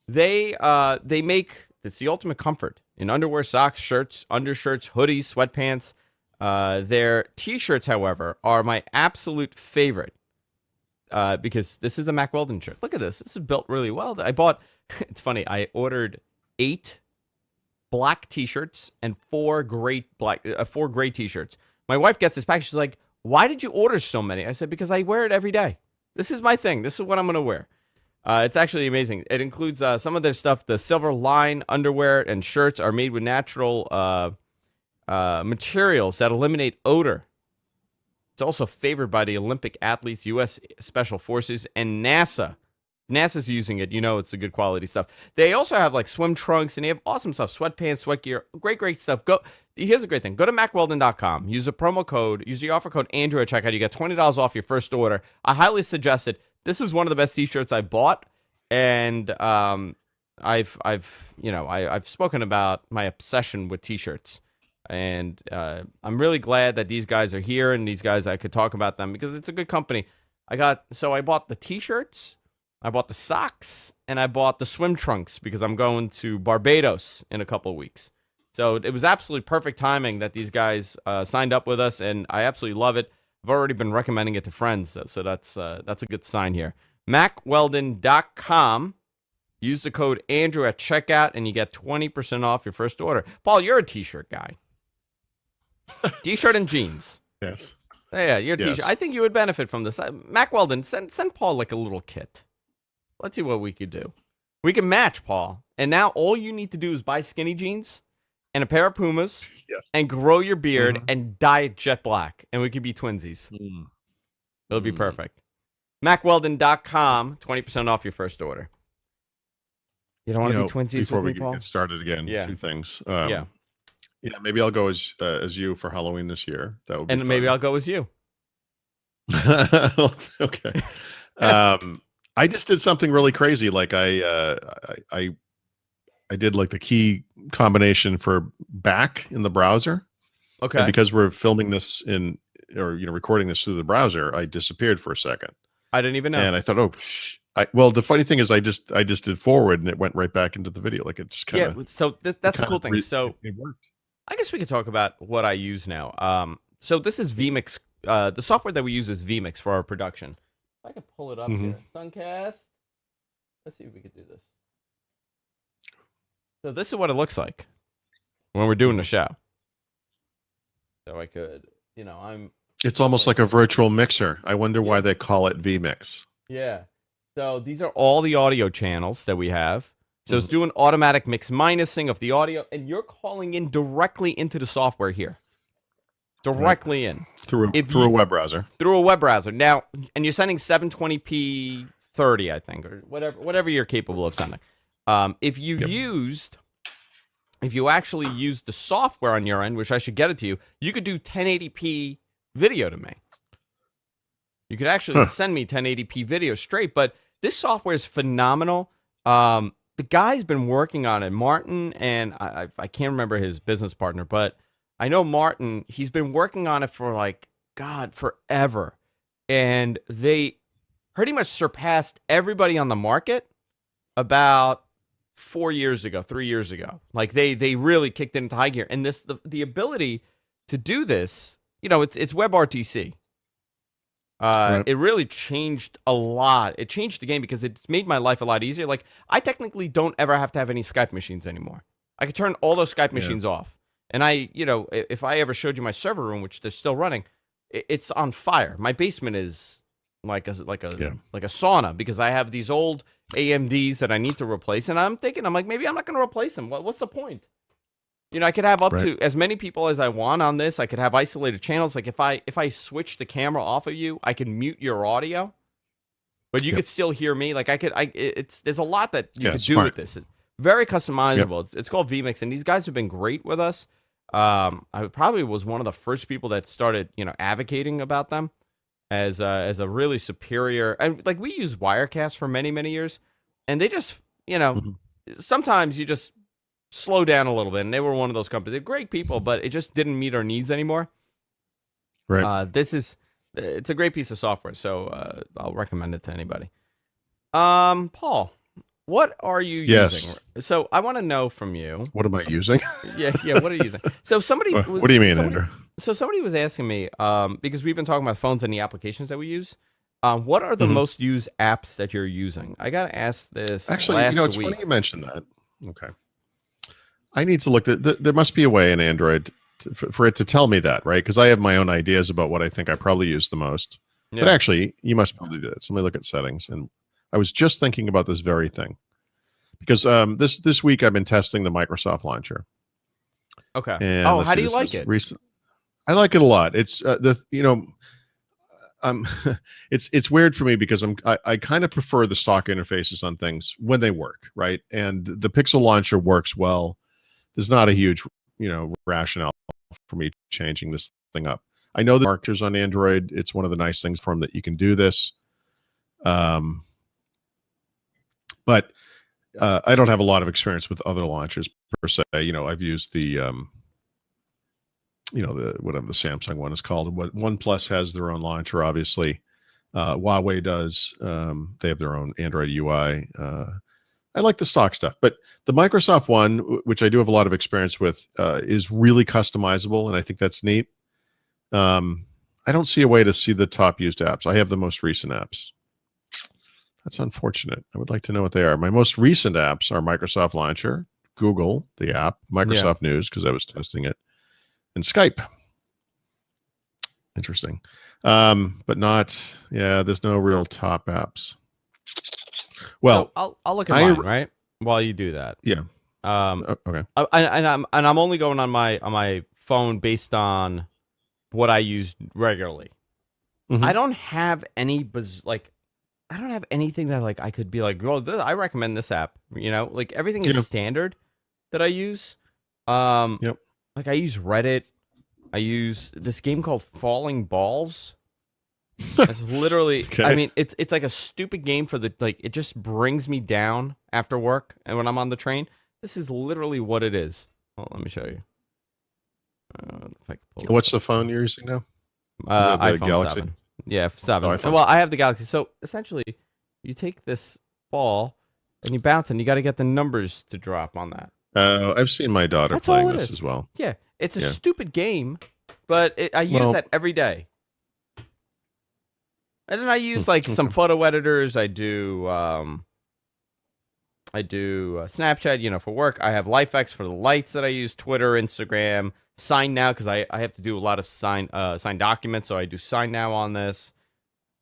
They make, it's the ultimate comfort in underwear, socks, shirts, undershirts, hoodies, sweatpants. Their t-shirts, however, are my absolute favorite because this is a Mack Weldon shirt. Look at this. This is built really well. It's funny, I ordered 8 black t-shirts and 4 gray t-shirts. My wife gets this package. She's like, why did you order so many? I said, because I wear it every day. This is my thing. This is what I'm going to wear. It's actually amazing. It includes some of their stuff. The silver line underwear and shirts are made with natural materials that eliminate odor. It's also favored by the Olympic athletes, U.S. Special Forces, and NASA. NASA's using it. It's the good quality stuff. They also have like swim trunks, and they have awesome stuff. Sweatpants, sweat gear. Great stuff. Here's a great thing. Go to MackWeldon.com. Use the offer code Andrew at checkout. You get $20 off your first order. I highly suggest it. This is one of the best t-shirts I bought, and I've spoken about my obsession with t-shirts. And I'm really glad that these guys are here, and these guys, I could talk about them because it's a good company. I bought the t-shirts, I bought the socks, and I bought the swim trunks because I'm going to Barbados in a couple of weeks. So it was absolutely perfect timing that these guys signed up with us, and I absolutely love it. I've already been recommending it to friends, so that's a good sign here. MackWeldon.com. Use the code Andrew at checkout, and you get 20% off your first order. Paul, you're a t-shirt guy. T-shirt and jeans. Yes. Yeah, you're a t-shirt. I think you would benefit from this. Mack Weldon, send Paul like a little kit. Let's see what we could do. We can match, Paul. And now all you need to do is buy skinny jeans and a pair of Pumas and grow your beard and dye it jet black. And we could be twinsies. It'll be perfect. MackWeldon.com, 20% off your first order. You don't want to be twinsies before with we me, Paul? get started again, Yeah. two things. Yeah. Yeah, maybe I'll go as you for Halloween this year. That would be And fun. maybe I'll go as you. Okay. I just did something really crazy. Like I did like the key combination for back in the browser, and Okay. because we're filming this recording this through the browser, I disappeared for a second, I didn't even know. and I thought, oh, well, the funny thing is, I just did forward, and it went right back into the video. Like it just kind Yeah. of So that's a cool thing. So it worked. I guess we could talk about what I use now. So this is Vmix. The software that we use is Vmix for our production. If I can pull it up Mhm. here, Suncast. Let's see if we could do this. So this is what it looks like when we're doing the show. So I could, It's almost like a virtual mixer. I wonder why Yeah. they call it vmix. Yeah. So these are all the audio channels that we have. So it's Mhm. doing automatic mix minusing of the audio, and you're calling in directly into the software here. Directly in. through If a you- web browser. Through a web browser. Now, and you're sending 720p 30, I think, or whatever you're capable of sending. If you actually used the software on your end, which I should get it to you, you could do 1080p video to me. You could actually send me 1080p video straight, but this software is phenomenal. The guy's been working on it, Martin, and I can't remember his business partner, but I know Martin, he's been working on it for forever. And they pretty much surpassed everybody on the market about 3 years ago. Like they really kicked it into high gear. And the ability to do this, it's WebRTC. Right. It really changed a lot. It changed the game because it's made my life a lot easier. Like, I technically don't ever have to have any Skype machines anymore. I could turn all those Skype machines off. And if I ever showed you my server room, which they're still running, it's on fire. My basement is like a sauna because I have these old AMDs that I need to replace. And I'm like, maybe I'm not going to replace them. What's the point? I could have up to as many people as I want on this. I could have isolated channels. Like if I switch the camera off of you, I can mute your audio, but you could still hear me. Like there's a lot that you could do with this. It's very customizable. It's called Vmix, and these guys have been great with us. I probably was one of the first people that started, advocating about them as a really superior. And like we use Wirecast for many, many years, and they just, sometimes you just slow down a little bit, and they were one of those companies. They're great people, but it just didn't meet our needs anymore. Right. It's a great piece of software, so I'll recommend it to anybody. Paul, what are you using? So I want to know from you. What am I using? Yeah. What are you using? So What do you mean, Andrew? So somebody was asking me, because we've been talking about phones and the applications that we use. What are the most used apps that you're using? I got to ask this. Actually, last it's week. funny you mentioned that. Okay. I need to look. There must be a way in Android for it to tell me that, right? Because I have my own ideas about what I think I probably use the most. Yeah. But actually, you must probably do it. So let me look at settings. And I was just thinking about this very thing. Because this week I've been testing the Microsoft launcher. Okay. And how do you like it? I like it a lot. It's it's weird for me because I kind of prefer the stock interfaces on things when they work, right? And the Pixel launcher works well. There's not a huge, rationale for me changing this thing up. I know the markers on Android. It's one of the nice things for them that you can do this. But I don't have a lot of experience with other launchers per se. I've used the whatever the Samsung one is called. What OnePlus has their own launcher, obviously. Huawei does. They have their own Android UI. I like the stock stuff, but the Microsoft one, which I do have a lot of experience with, is really customizable, and I think that's neat. I don't see a way to see the top used apps. I have the most recent apps. That's unfortunate. I would like to know what they are. My most recent apps are Microsoft Launcher, Google, the app, Microsoft News, because I was testing it, and Skype. Interesting. But not, there's no real top apps. Well, so I'll look at mine, right? While you do that. Yeah. Okay. I'm only going on my phone based on what I use regularly. Mhm. I don't have any I don't have anything that like I could be like, well, I recommend this app. You know, like everything is Yeah. standard that I use. Um, Yep. like I use Reddit. I use this game called Falling Balls. It's literally, I Okay. mean, it's like a stupid game for the like. It just brings me down after work and when I'm on the train. This is literally what it is. Well, let me show you. If I can pull this What's the phone you're using now? Is that the iPhone Galaxy? 7. Yeah, Oh, 7. iPhone Well, 7. I have the Galaxy. So essentially, you take this ball and you bounce, and you got to get the numbers to drop on that. I've seen my daughter That's all playing it this is. as well. Yeah, it's a Yeah. stupid game, but I use Well, that every day. And then I use like some okay. photo editors. I do Snapchat, you know, for work. I have LifeX for the lights that I use, Twitter, Instagram, Sign Now because I have to do a lot of sign documents, so I do Sign Now on this.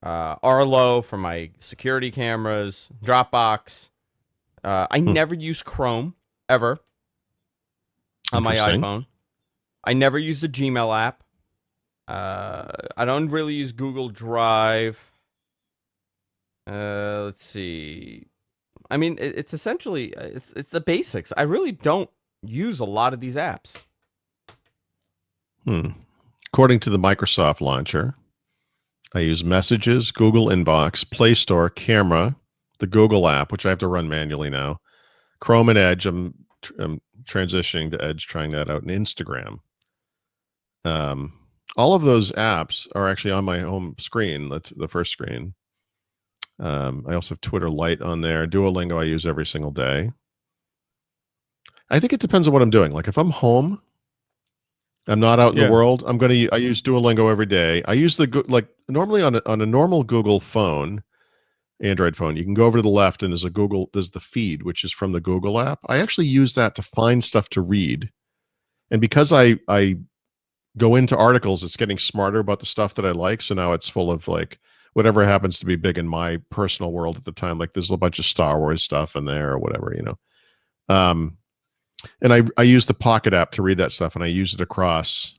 Arlo for my security cameras, Dropbox. I Hmm. never use Chrome ever on my Interesting. iPhone. I never use the Gmail app. I don't really use Google Drive. Let's see. I mean, it's essentially it's the basics. I really don't use a lot of these apps. According to the Microsoft launcher, I use Messages, Google Inbox, Play Store, Camera, the Google app, which I have to run manually now, Chrome and Edge. I'm transitioning to Edge, trying that out, and Instagram. All of those apps are actually on my home screen, the first screen. I also have Twitter Lite on there. Duolingo I use every single day. I think it depends on what I'm doing. Like if I'm home, I'm not out in the world, I use Duolingo every day. I use like normally on a normal Google phone, Android phone, you can go over to the left and there's the feed, which is from the Google app. I actually use that to find stuff to read. And because I go into articles, it's getting smarter about the stuff that I like. So now it's full of like whatever happens to be big in my personal world at the time. Like there's a bunch of Star Wars stuff in there or whatever, you know. And I use the Pocket app to read that stuff, and I use it across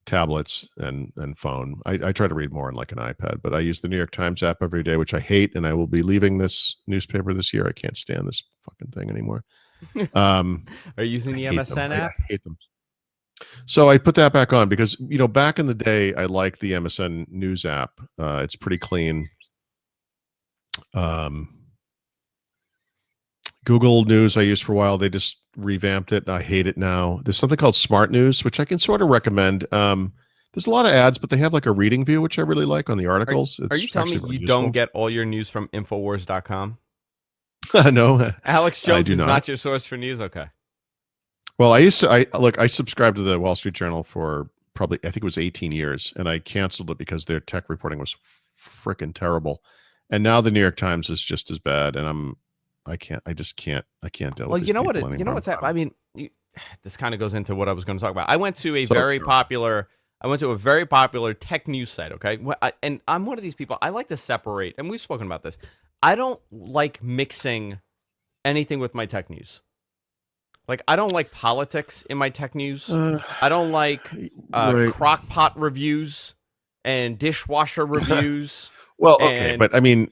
tablets and phone. I try to read more on like an iPad, but I use the New York Times app every day, which I hate, and I will be leaving this newspaper this year. I can't stand this fucking thing anymore. Are you using the I hate MSN them. app? I hate them. So I put that back on because, you know, back in the day, I liked the MSN News app. It's pretty clean. Google News I used for a while. They just revamped it. I hate it now. There's something called Smart News, which I can sort of recommend. There's a lot of ads, but they have like a reading view, which I really like on the articles. Are you telling me actually you very don't useful. get all your news from Infowars.com? No, Alex I Jones do is not. not your source for news? Okay. Well, I subscribed to the Wall Street Journal for probably, I think it was 18 years, and I canceled it because their tech reporting was freaking terrible. And now the New York Times is just as bad, and I can't deal Well, with these you know what? people anymore. You know what's happening? I mean, this kind of goes into what I was going to talk about. I went to a So very terrible. popular. I went to a very popular tech news site. Okay, and I'm one of these people. I like to separate, and we've spoken about this. I don't like mixing anything with my tech news. Like I don't like politics in my tech news. I don't like Right. crock pot reviews and dishwasher reviews. Well, okay, And but I mean,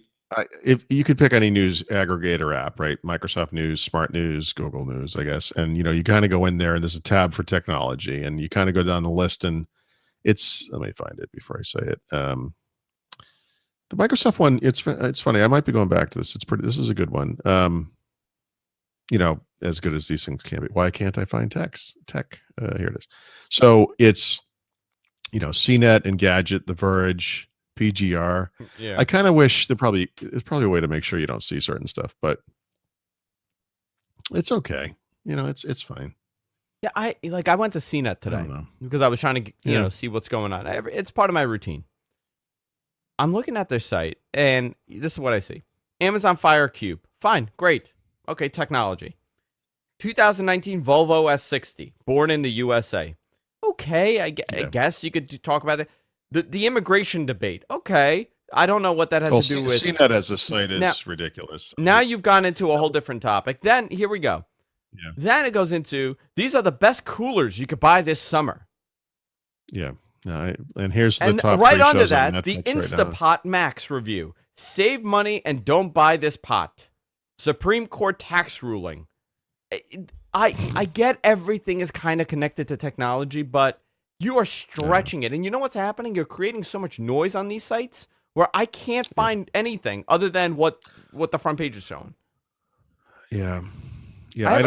if you could pick any news aggregator app, right? Microsoft News, Smart News, Google News, I guess, and you know, you kind of go in there, and there's a tab for technology, and you kind of go down the list, and let me find it before I say it. The Microsoft one, it's funny. I might be going back to this. This is a good one. You know, as good as these things can be. Why can't I find tech? Here it is. So it's, you know, CNET, Engadget, The Verge, PGR. yeah, I kind of wish there's probably a way to make sure you don't see certain stuff, but it's okay. You know, it's fine. yeah. I went to CNET I today don't know. because I was trying to Yeah. see what's going on. It's part of my routine. I'm looking at their site, and this is what I see: Amazon Fire Cube. Fine, great, okay. Technology. 2019 Volvo S60, born in the USA. Okay, I guess you could talk about it. The immigration debate. Okay, I don't know what that has to do with. CNET as a site is Now- ridiculous. Now you've gone into a whole different topic. Then here we go. Yeah. Then it goes into these are the best coolers you could buy this summer. Yeah. No, and here's the And top right three under shows on that, the Netflix right now. Instapot Max review. Save money and don't buy this pot. Supreme Court tax ruling. I get everything is kind of connected to technology, but you are stretching it. And you know what's happening? You're creating so much noise on these sites where I can't find anything other than what the front page is showing. Yeah. Yeah, I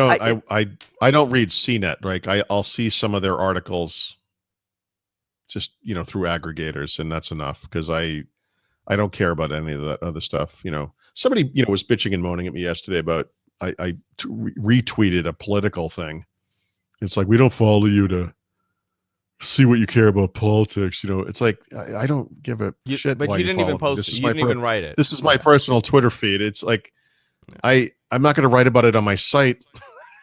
don't read CNET, right? I'll see some of their articles just, through aggregators, and that's enough because I don't care about any of that other stuff. Somebody, was bitching and moaning at me yesterday about I retweeted a political thing. It's like, we don't follow you to see what you care about politics. It's like, I don't give a shit. But why you didn't even follow me. post it. You didn't even write it. This is my personal Twitter feed. It's like, I'm not going to write about it on my site.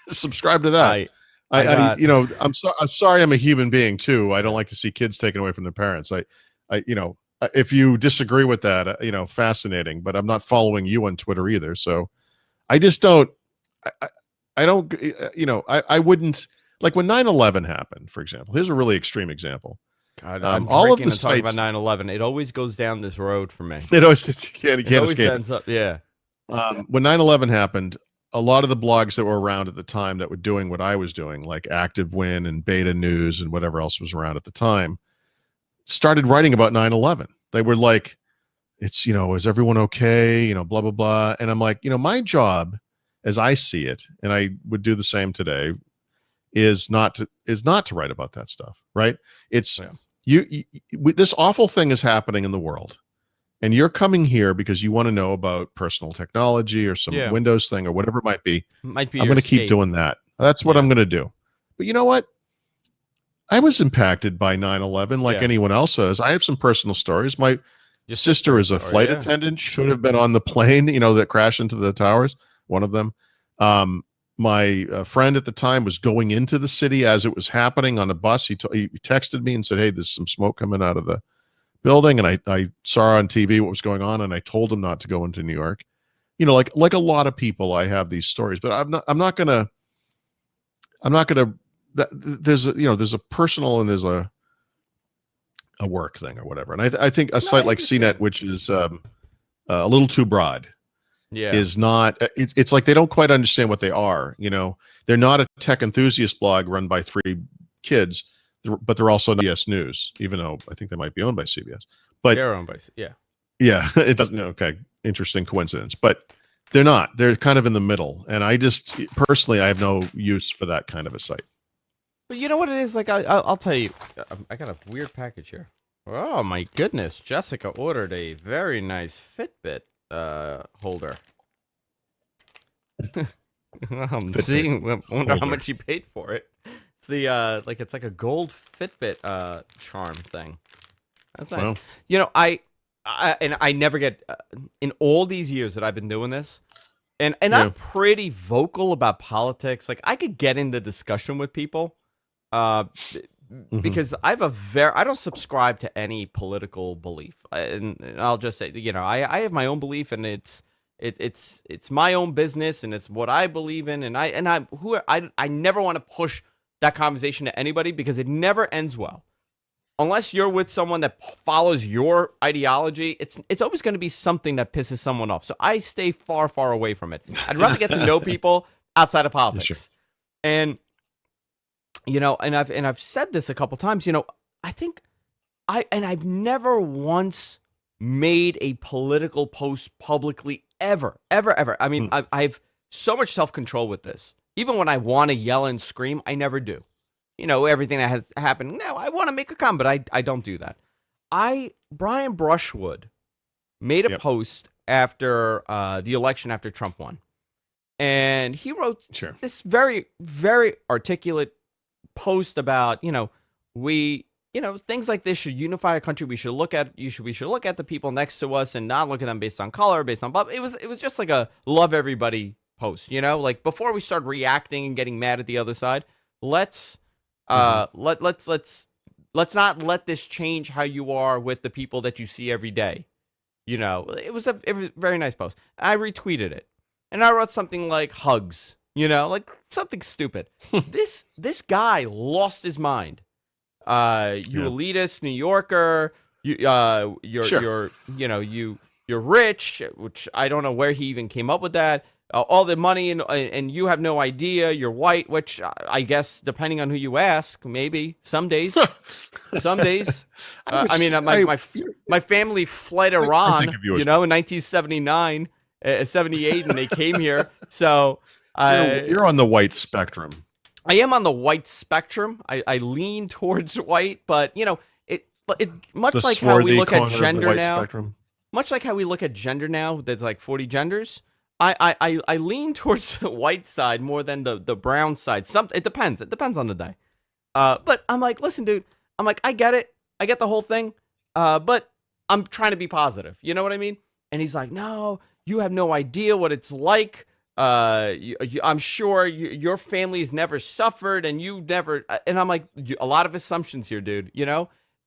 Subscribe to that. I'm sorry. I'm a human being too. I don't like to see kids taken away from their parents. If you disagree with that, fascinating, but I'm not following you on Twitter either. So I just don't, I don't, I wouldn't, like when 9/11 happened, for example. Here's a really extreme example. God, I'm all of drinking the and talking sites, about 9/11. It always goes down this road for me. you can't always escape ends up, yeah. When 9/11 happened, a lot of the blogs that were around at the time that were doing what I was doing, like Active Win and Beta News and whatever else was around at the time, started writing about 9/11. They were like, it's, is everyone okay? Blah, blah, blah. And I'm like, my job as I see it, and I would do the same today, is not to write about that stuff, right? It's this awful thing is happening in the world. And you're coming here because you want to know about personal technology or some Windows thing or whatever it might be. I'm going to keep doing that. That's what I'm going to do. But you know what? I was impacted by 9/11 like anyone else is. I have some personal stories. My sister is a flight attendant, should have been on the plane, that crashed into the towers, one of them. My friend at the time was going into the city as it was happening on a bus. He texted me and said, hey, there's some smoke coming out of the building. And I saw on TV what was going on, and I told him not to go into New York. Like a lot of people, I have these stories, but I'm not gonna there's a personal and there's a work thing or whatever. And I think a site like CNET, which is a little too broad, is not, it's like they don't quite understand what they are. They're not a tech enthusiast blog run by 3 kids, but they're also CBS News, even though I think they might be owned by CBS. But they're owned by, yeah, it doesn't. Okay, interesting coincidence, but they're not. They're kind of in the middle, and I just personally, I have no use for that kind of a site. But you know what it is? Like I'll tell you, I got a weird package here. Oh my goodness, Jessica ordered a very nice Fitbit holder. I'm seeing. Wonder how much she paid for it. It's the it's like a gold Fitbit charm thing. That's nice. Wow. I never get in all these years that I've been doing this, and I'm pretty vocal about politics. Like I could get into discussion with people, because I don't subscribe to any political belief, and I'll just say, I have my own belief, and it's my own business, and it's what I believe in, and I never want to push that conversation to anybody because it never ends well. Unless you're with someone that follows your ideology, it's always going to be something that pisses someone off. So I stay far, far away from it. I'd rather get to know people outside of politics. Sure. And I've said this a couple times. I think I've never once made a political post publicly ever. I mean, I have so much self-control with this. Even when I want to yell and scream, I never do. Everything that has happened. Now, I want to make a comment, but I don't do that. Brian Brushwood made a post after the election after Trump won. And he wrote this very, very articulate post about, things like this should unify a country. We should look at the people next to us and not look at them based on color, based on blah. It was just like a love everybody post, like before we start reacting and getting mad at the other side, let's not let this change how you are with the people that you see every day. It was a very nice post. I retweeted it, and I wrote something like hugs, like something stupid. This guy lost his mind. You elitist New Yorker, you you're rich, which I don't know where he even came up with that. All the money and you have no idea. You're white, which I guess depending on who you ask, maybe some days, some days. I mean, my family fled I think Iran, of you as in 1979, 78, and they came here. So you're on the white spectrum. I am on the white spectrum. I lean towards white, but it much The like how we swarthy look at corner of the gender white now. spectrum. Much like how we look at gender now, there's like 40 genders. I lean towards the white side more than the brown side. It depends. It depends on the day. But I'm like, listen, dude. I'm like, I get it. I get the whole thing. But I'm trying to be positive. You know what I mean? And he's like, no, you have no idea what it's like. I'm sure your family's never suffered, and you never. And I'm like, a lot of assumptions here, dude.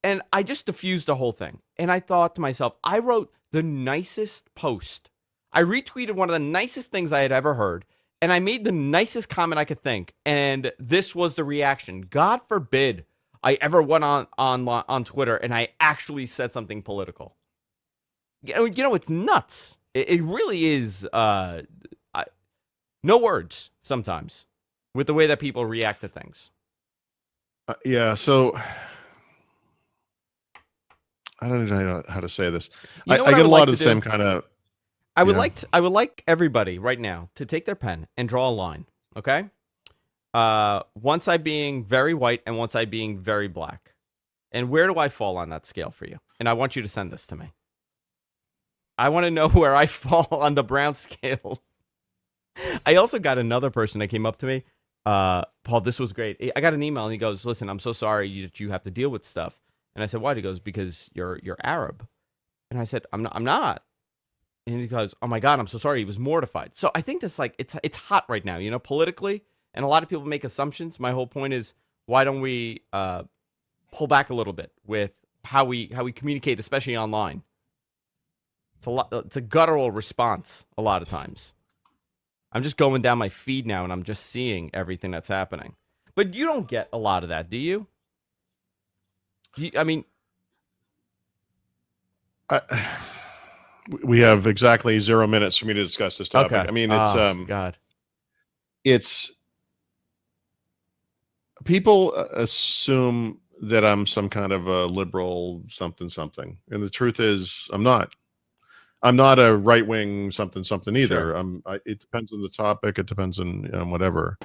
And I just diffused the whole thing. And I thought to myself, I wrote the nicest post. I retweeted one of the nicest things I had ever heard, and I made the nicest comment I could think. And this was the reaction. God forbid I ever went on Twitter and I actually said something political. It's nuts. It really is. No words sometimes with the way that people react to things. Yeah. So I don't even know how to say this. You know I what get a would lot like of to the do? same kind of. I would Yeah. like everybody right now to take their pen and draw a line, okay? Once I being very white and once I being very black. And where do I fall on that scale for you? And I want you to send this to me. I want to know where I fall on the brown scale. I also got another person that came up to me. Paul, this was great. I got an email and he goes, "Listen, I'm so sorry that you have to deal with stuff." And I said, "Why?" He goes, "Because you're Arab." And I said, I'm not. And he goes, "Oh my God, I'm so sorry." He was mortified. So I think that's like it's hot right now, politically, and a lot of people make assumptions. My whole point is, why don't we pull back a little bit with how we communicate, especially online? It's a guttural response a lot of times. I'm just going down my feed now and I'm just seeing everything that's happening. But you don't get a lot of that, do you? I mean, we have exactly 0 minutes for me to discuss this topic. okay. I mean, God. it's people assume that I'm some kind of a liberal something, and the truth is I'm not. I'm not a right wing something either. Sure. It depends on the topic. It depends on whatever.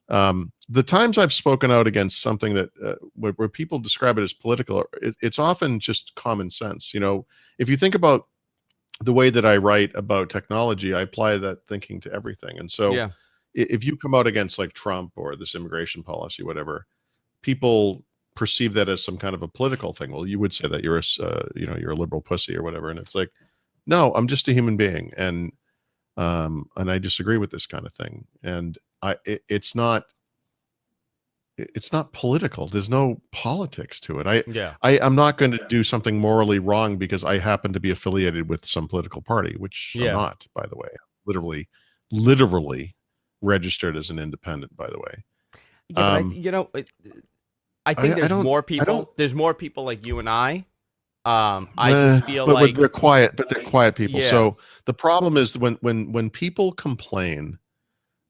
The times I've spoken out against something that where people describe it as political, it's often just common sense. If you think about the way that I write about technology, I apply that thinking to everything. And so, Yeah. if you come out against like Trump or this immigration policy, whatever, people perceive that as some kind of a political thing. Well, you would say that you're a liberal pussy or whatever, and it's like, no, I'm just a human being, and I disagree with this kind of thing. And it's not political. There's no politics to it. Yeah. I'm not going to do something morally wrong because I happen to be affiliated with some political party, which I'm Yeah. not, by the way. Literally registered as an independent, by the way. Yeah, but I think there's more people. There's more people like you and I. I just feel but like they're quiet. But they're quiet people. Yeah. So the problem is when people complain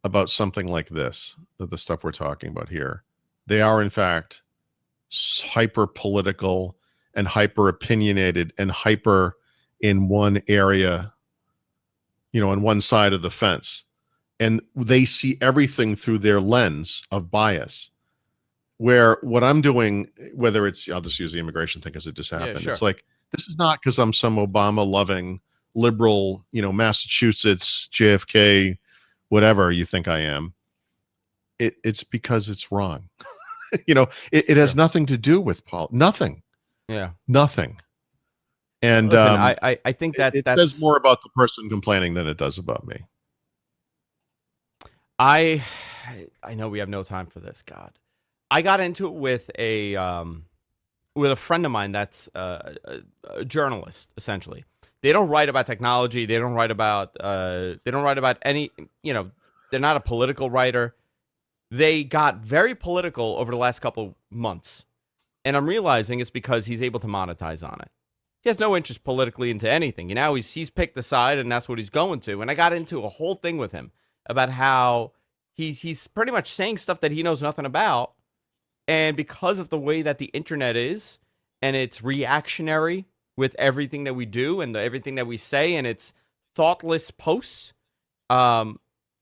about something like this, the stuff we're talking about here, they are in fact hyper political and hyper opinionated and hyper in one area, on one side of the fence, and they see everything through their lens of bias. Where what I'm doing, whether it's, I'll just use the immigration thing because it just happened. sure. It's like, this is not because I'm some Obama loving liberal, Massachusetts, JFK, whatever you think I am. It's because it's wrong. It has nothing to do with nothing. Yeah. Nothing. And Listen, I think that it that's says more about the person complaining than it does about me. I know we have no time for this. God, I got into it with a friend of mine that's a journalist. Essentially, they don't write about technology. They don't write about any. They're not a political writer. They got very political over the last couple months, and I'm realizing it's because he's able to monetize on it. he has no interest politically into anything. You know, he's picked a side, and that's what he's going to. And I got into a whole thing with him about how he's pretty much saying stuff that he knows nothing about. And because of the way that the internet is, and it's reactionary with everything that we do and everything that we say, and it's thoughtless posts,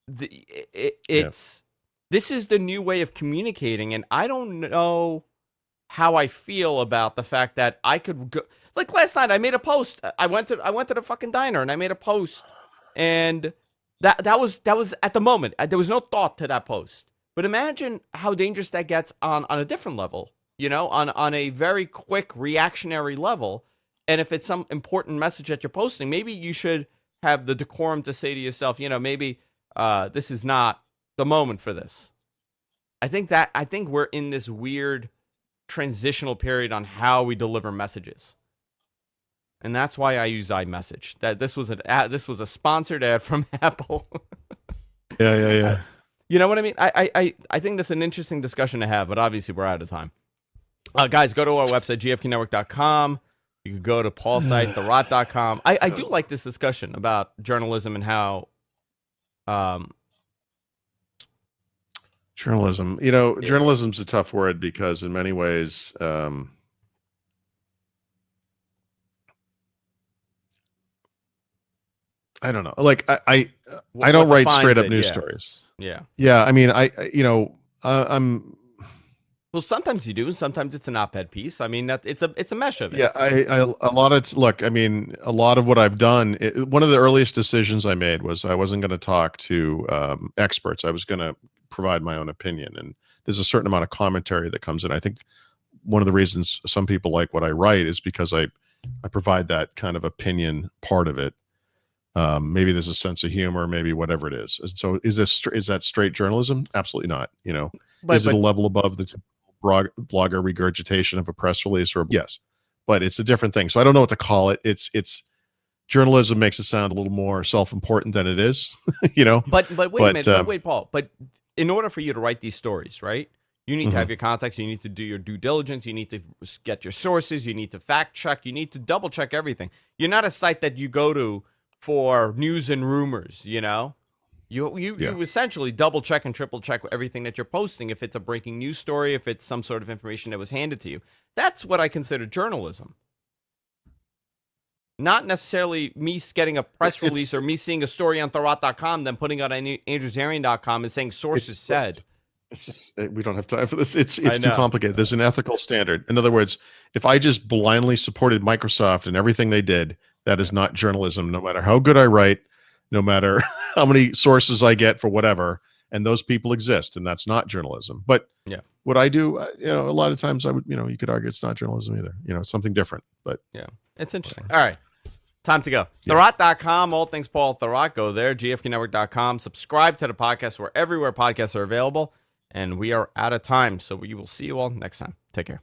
it's this is the new way of communicating, and I don't know how I feel about the fact that I could go, like last night I made a post. I went to the fucking diner and I made a post, and that was at the moment. There was no thought to that post. But imagine how dangerous that gets on a different level, you know, on a very quick reactionary level. And if it's some important message that you're posting, maybe you should have the decorum to say to yourself, you know, maybe this is not the moment for this. I think we're in this weird transitional period on how we deliver messages. And that's why I use iMessage. That this was a sponsored ad from Apple. Yeah. You know what I mean? I think that's an interesting discussion to have, but obviously we're out of time. Guys, go to our website, gfknetwork.com. You can go to Paul's site, therot.com. I do like this discussion about journalism and how... journalism. You know, journalism's a tough word because in many ways... I don't know. Like I don't write straight up news stories. Yeah. I mean, I'm. Well, sometimes you do, and sometimes it's an op-ed piece. I mean, that it's a mesh of it. Yeah, a lot of look. I mean, a lot of what I've done. One of the earliest decisions I made was I wasn't going to talk to experts. I was going to provide my own opinion, and there's a certain amount of commentary that comes in. I think one of the reasons some people like what I write is because I provide that kind of opinion part of it. Maybe there's a sense of humor, maybe whatever it is. And so is that straight journalism? Absolutely not. You know, is it a level above the blogger regurgitation of a press release? Or yes, but it's a different thing. So I don't know what to call it. It's journalism makes it sound a little more self-important than it is, you know? But wait a minute, wait, Paul, but in order for you to write these stories, right? You need to have your context. You need to do your due diligence. You need to get your sources. You need to fact check. You need to double check everything. You're not a site that you go to for news and rumors, you know, you essentially double check and triple check everything that you're posting. If it's a breaking news story, if it's some sort of information that was handed to you, that's what I consider journalism. Not necessarily me getting a press release or me seeing a story on Therot.com, then putting out on AndrewZarian.com and saying sources said. It's just, we don't have time for this. It's too complicated. There's an ethical standard. In other words, if I just blindly supported Microsoft and everything they did, that is not journalism, no matter how good I write, no matter how many sources I get for whatever. And those people exist, and that's not journalism. But what I do, you know, a lot of times I would, you know, you could argue it's not journalism either. You know, it's something different. But yeah, it's interesting. All right. Time to go. Therot.com, all things Paul Therot. Go there. GFKnetwork.com. Subscribe to the podcast. We're everywhere podcasts are available. And we are out of time. So we will see you all next time. Take care.